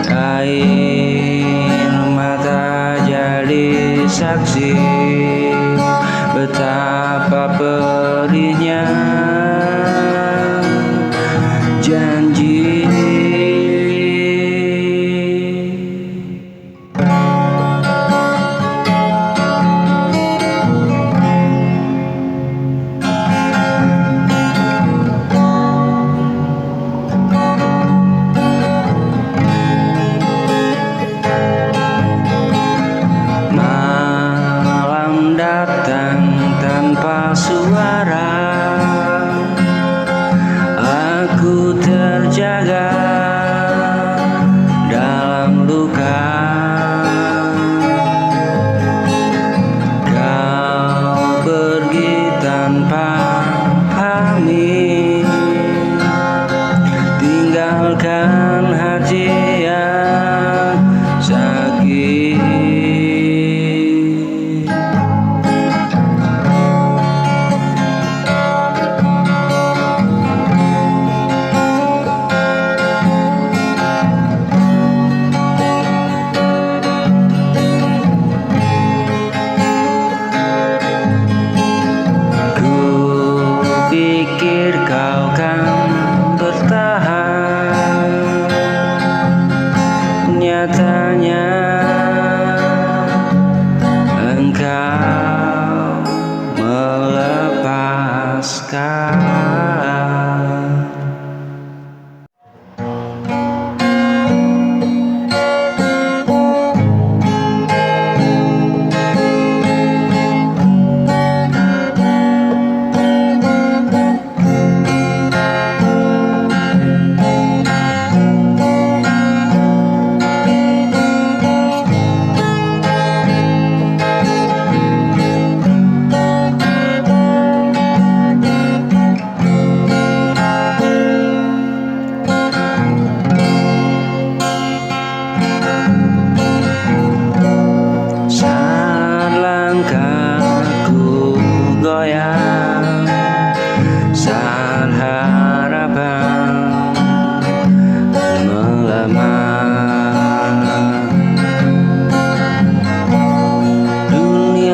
[SPEAKER 3] Air mata jadi saksi betapa pedihnya janji. Malam datang tanpa suara, aku terjaga dalam luka. Kau pergi tanpa pamit, tinggalkan hati yang sakit. Pikir kau kan bertahan, nyatanya engkau melepaskan.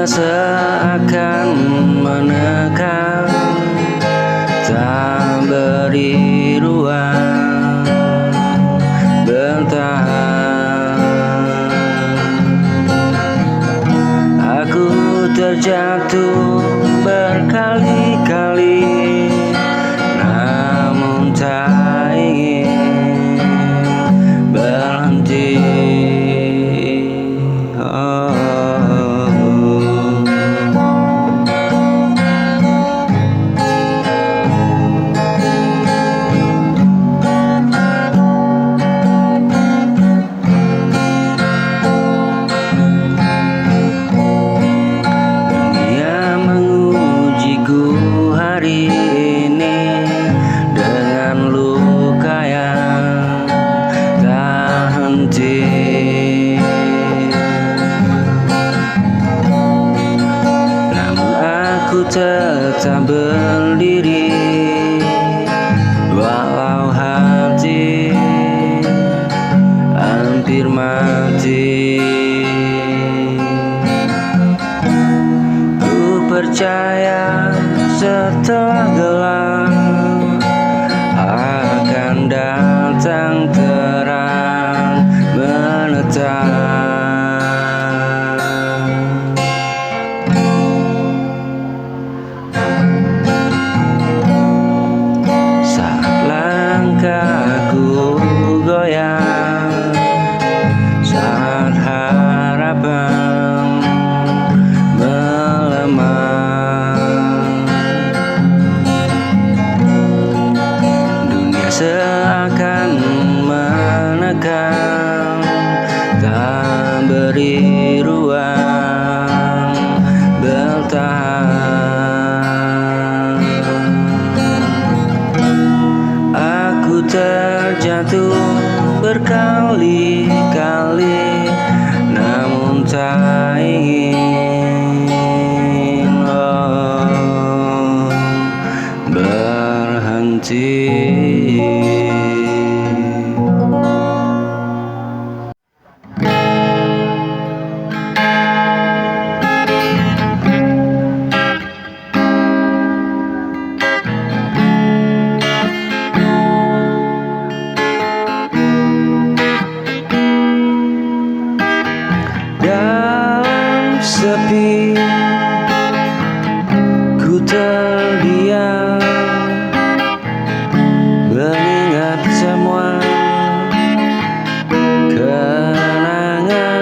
[SPEAKER 3] seakan menekan, tak beri ruang bertahan. Aku terjatuh berkali-kali, namun tak ingin berhenti. Dunia mengujiku hari ini dengan luka yang tak henti. Namun aku tetap berdiri, walau hati hampir mati. Ku percaya setelah gelap akan datang terang menetap. Saat langkahku goyang, saat harapan melemah, dunia seakan menekan, tak beri ruang bertahan. Aku terjatuh berkali-kali, namun tak ingin berhenti. Dalam sepi ku terdiam, mengingat semua kenangan.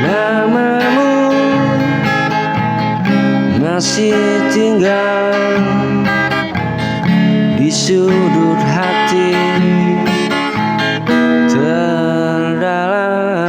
[SPEAKER 3] Namamu masih tinggal di sudut hati terdalam.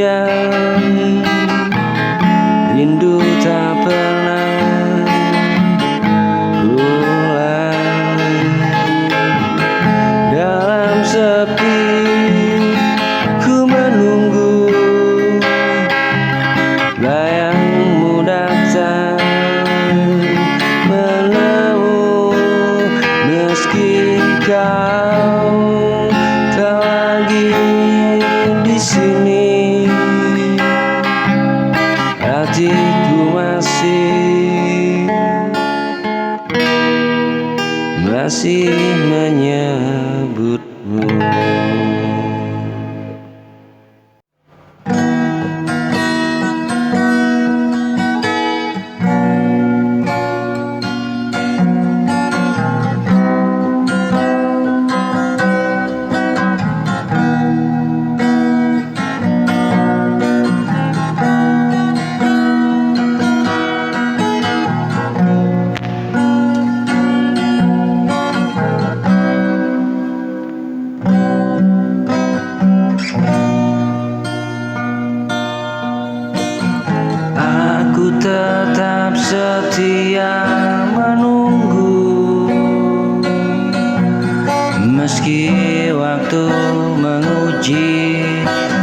[SPEAKER 3] diam, rindu tak pernah pulang. Dalam sepi ku menunggu layangmu datang menemu, meski kau tak lagi di sini, hatiku masih menyebutmu. Aku tetap setia menunggu, meski waktu menguji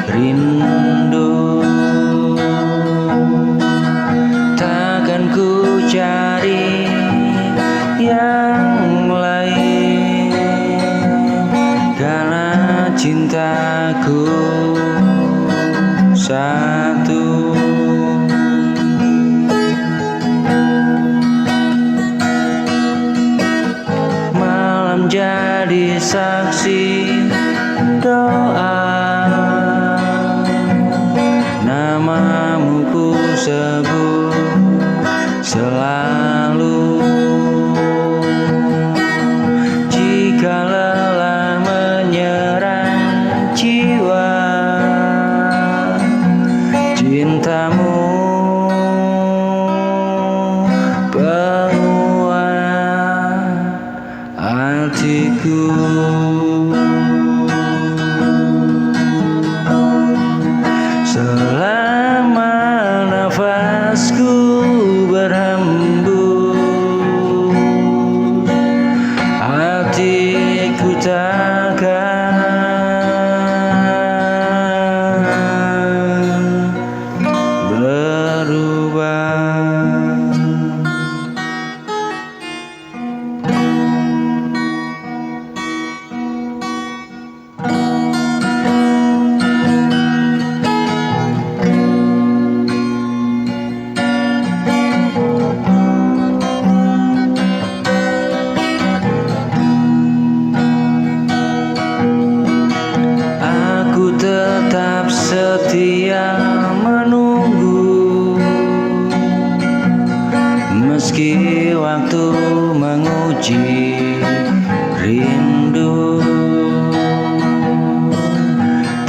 [SPEAKER 3] rindu. Takkan ku cari yang lain, karena cintaku satu. Jadi saksi doa, namamu ku sebut selalu. Jika lelah menyerang jiwa, cintamu hatiku. Selama nafasku berhembus, hatiku takkan berubah. Tetap setia menunggu, meski waktu menguji rindu.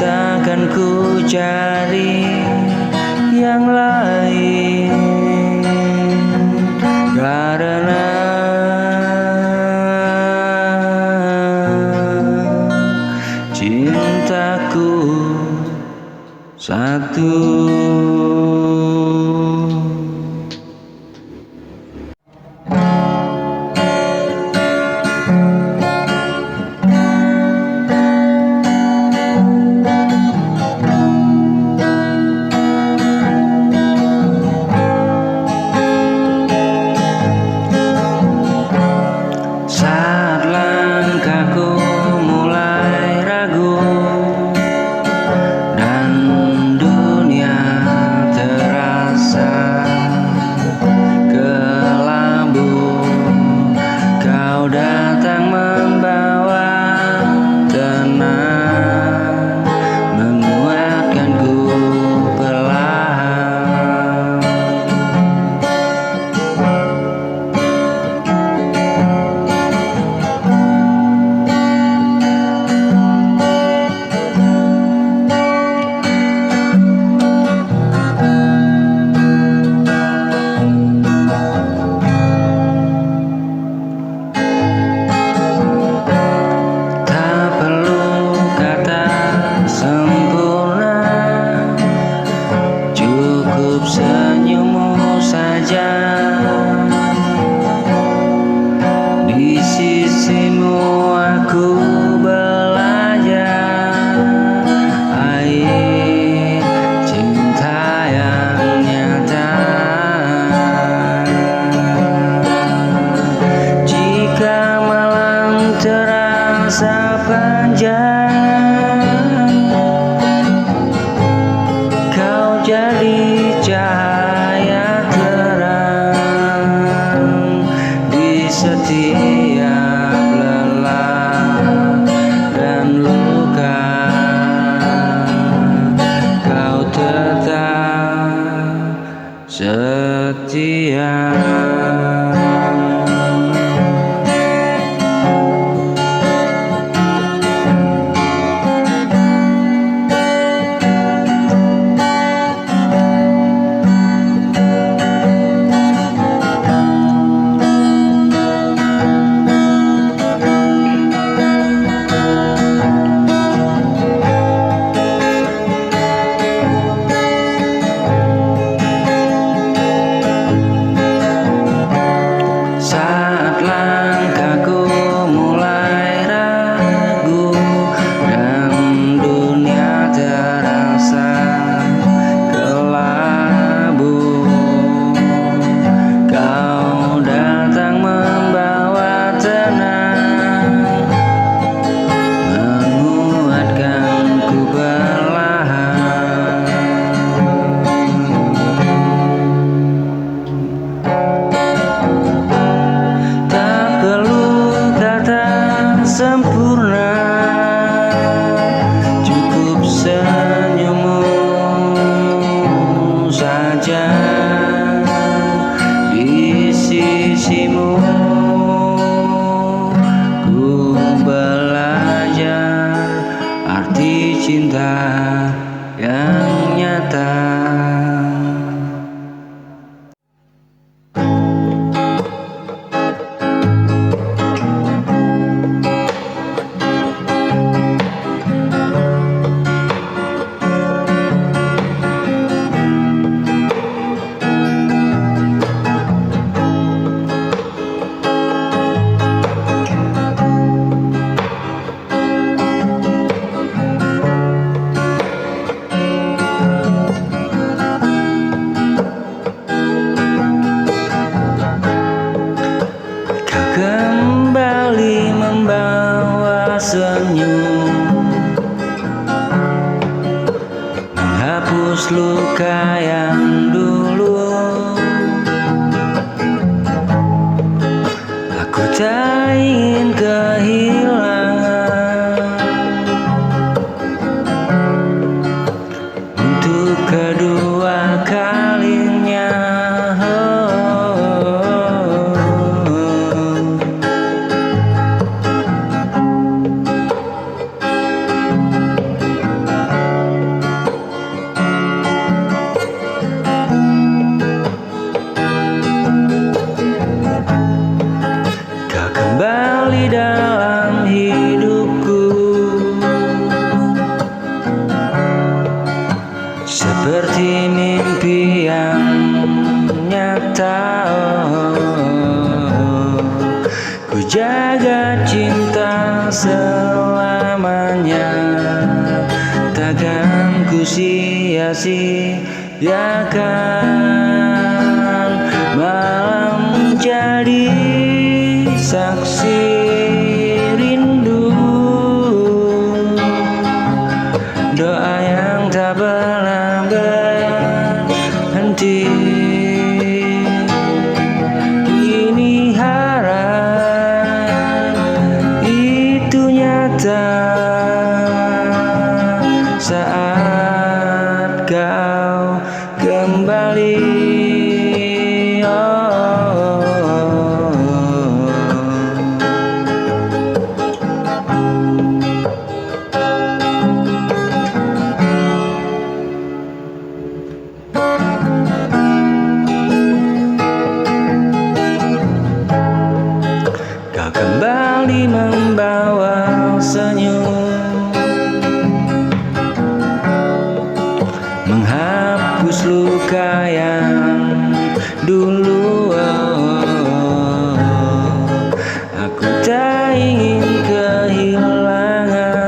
[SPEAKER 3] Takkan ku cari yang lain, karena cintaku satu. Saat langkahku mulai ragu dan dunia cukup senyummu saja. Di sisimu aku belajar air cinta yang nyata. Jika malam terasa panjang, kau jadi cahaya terang di setiap lelah dan luka. Kau tetap setia. Saat langkahku mulai ragu dan dunia terasa kelabu, kau datang membawa tenang, menguatkanku perlahan. Sempurna, cukup senyummu saja. Di sisimu ku belajar arti cinta yang nyata. Kembali membawa senyum, menghapus luka yang dulu. Aku tak ingin kehilangan untuk kedua kalinya. Kembali dalam hidupku seperti mimpi yang nyata. Ku jaga cinta selamanya, takkan ku sia-siakan. Malam jadi saksi rindu, doa yang tak pernah berhenti. Ini harap itu nyata saat kau kembali. Kau kembali membawa senyum, menghapus menghapus luka yang dulu. Aku tak ingin kehilangan.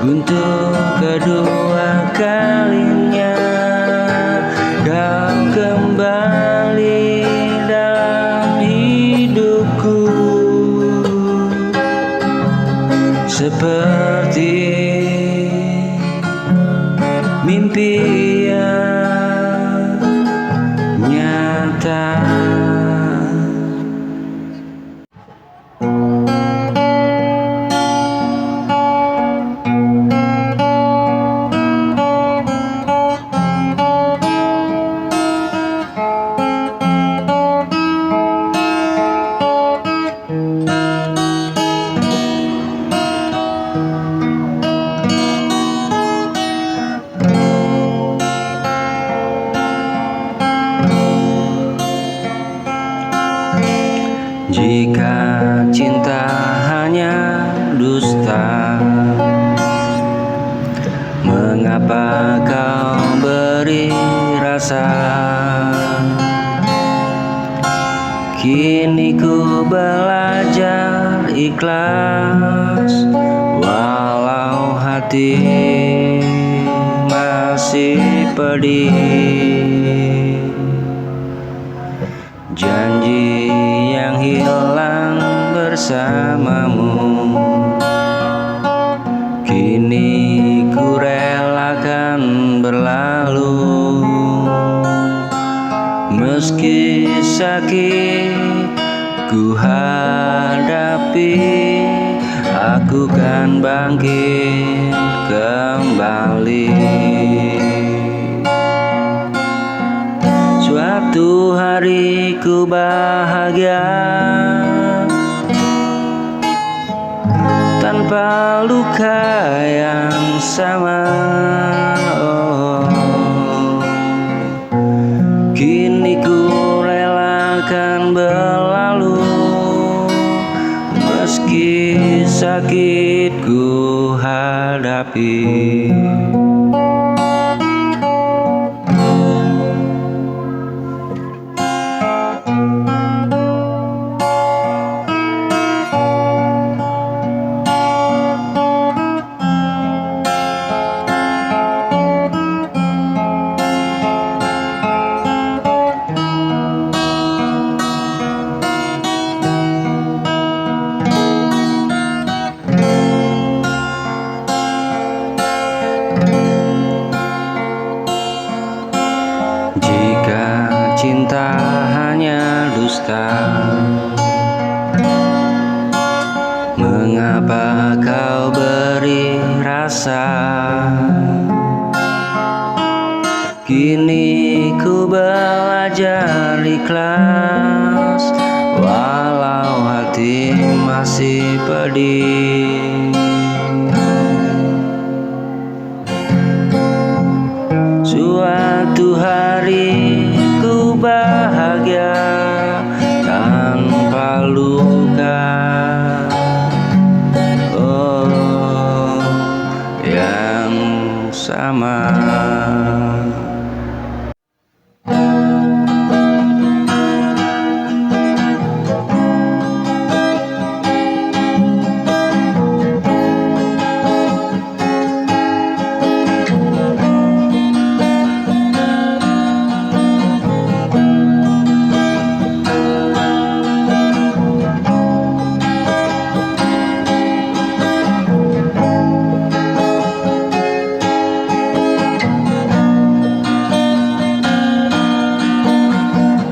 [SPEAKER 3] Untuk kedua kalinya kau kembali dalam hidupku, seperti mimpi yang nyata. Jika cinta hanya dusta, mengapa kau beri rasa? Kini ku belajar ikhlas, walau hati masih pedih. Janji yang hilang bersamamu, kini ku relakan berlalu. Meski sakit ku hadapi, aku kan bangkit kembali. Suatu hari ku bahagia tanpa luka yang sama. Kini ku relakan berlalu, meski sakit ku hadapi. Jika cinta hanya dusta, mengapa kau beri rasa? Kini ku belajar ikhlas, walau hati masih pedih. Suatu hari ku bahagia tanpa luka, oh yang sama.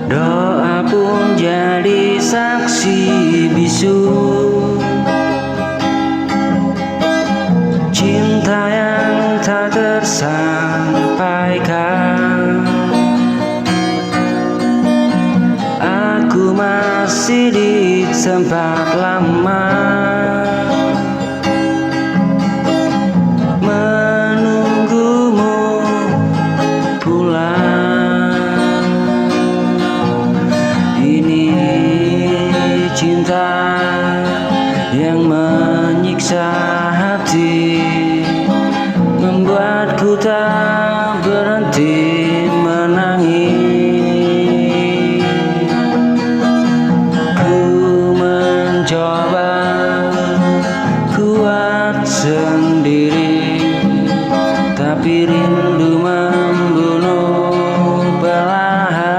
[SPEAKER 3] Doa pun jadi saksi bisu, cinta yang tak tersampaikan. Aku masih di tempat lama, menunggumu pulang. Ini cinta yang menyiksa hati, tak berhenti menangis. Ku mencoba kuat sendiri, tapi rindu membunuh perlahan.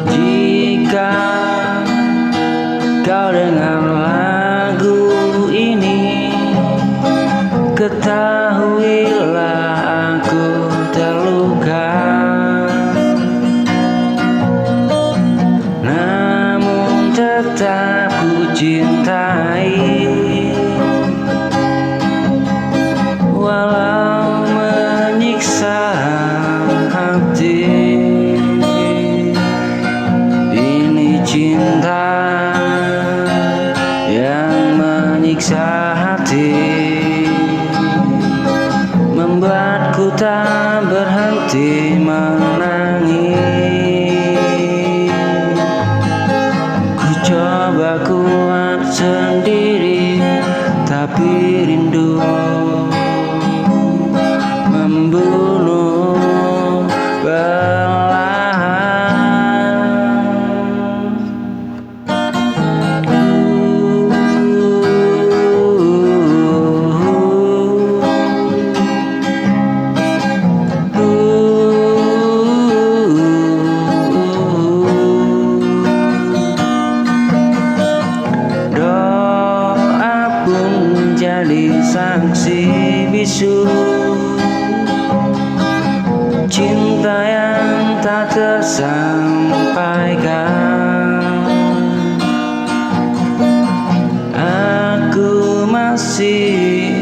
[SPEAKER 3] Jika kau dengar lagu ini, ketahuilah aku terluka. Namun tetap ku cintai, walau menyiksa hati. Ini cinta yang menyiksa hati, membuatku tak berhenti menangis. Ku coba kuat sendiri, tapi rindu membunuh perlahan. Doa pun jadi saksi bisu cinta yang tak tersampaikan. Aku masih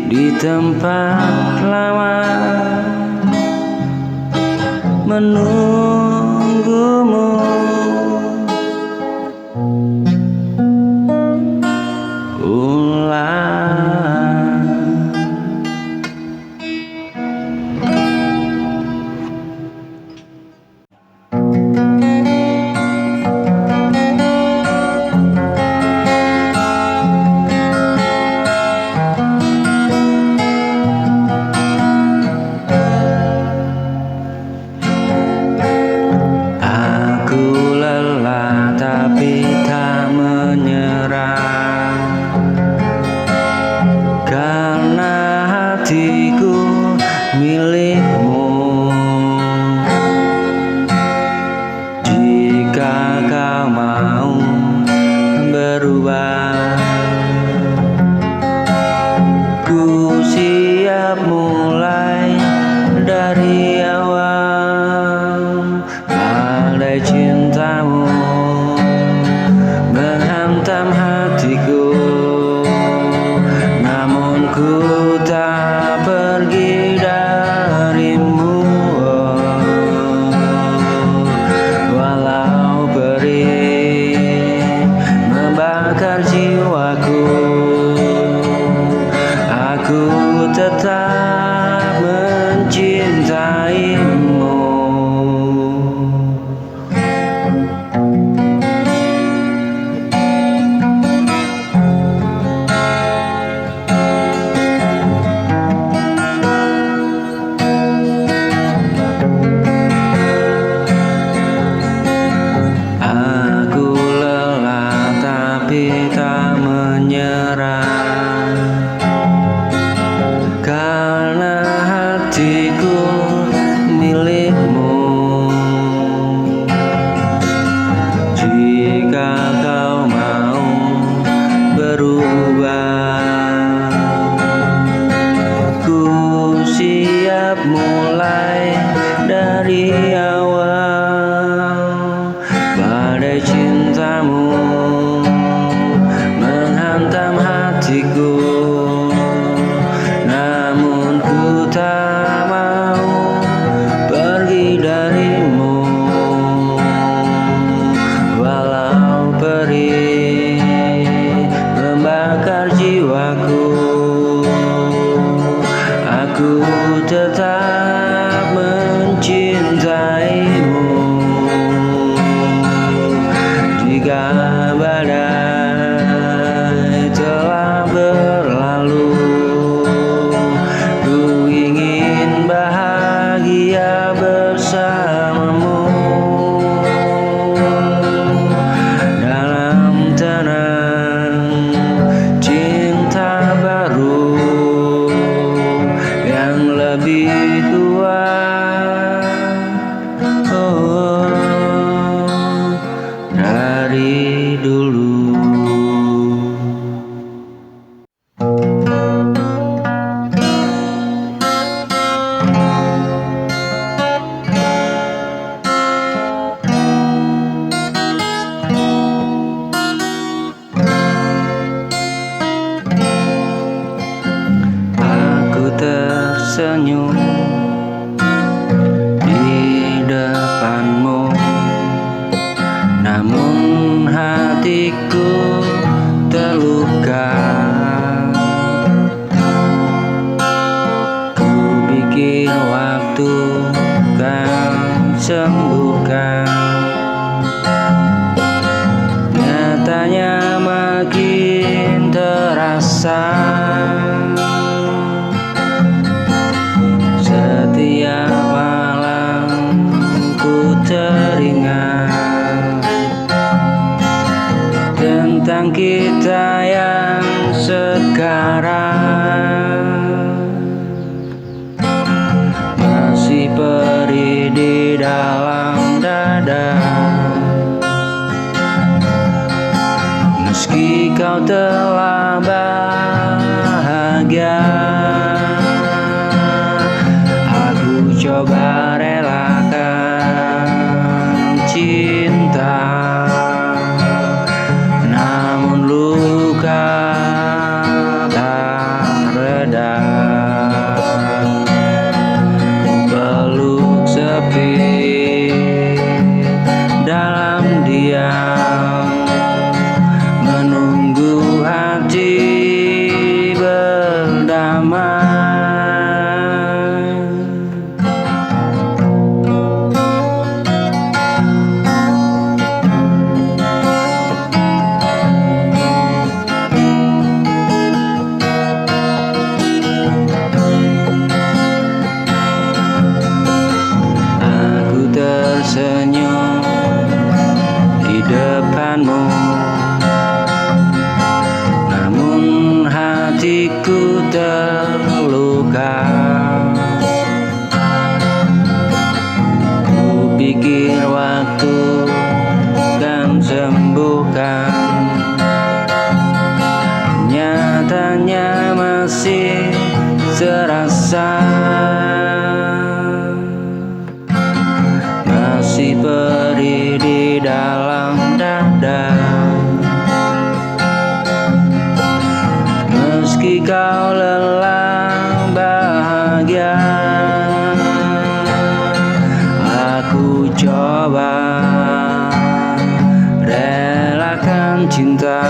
[SPEAKER 3] di tempat lama menunggumu. Aku lelah tapi tak menyerah, karena hatiku milikmu. Jika kau mau berubah, ku siap mulai dari awal. Badai cintamu menghantam hatiku, namun ku tak pergi darimu. Walau perih membakar jiwaku, aku tetap mencintaimu. Aku lelah tapi tak menyerah, karena rasa. Setiap malam ku teringat tentang kita yang sekarang, masih perih di dalam dada. Meski kau telah bahagia, aku coba relakan cinta, namun luka tak reda. Ku peluk sepi dalam diam, menunggu hati berdamai. Aku tersenyum di depanmu, namun hatiku terluka. Ku pikir waktu kan sembuhkan, nyatanya masih terasa, masih perih di dalam dada. Meski kau lelah bahagia, aku coba relakan cinta.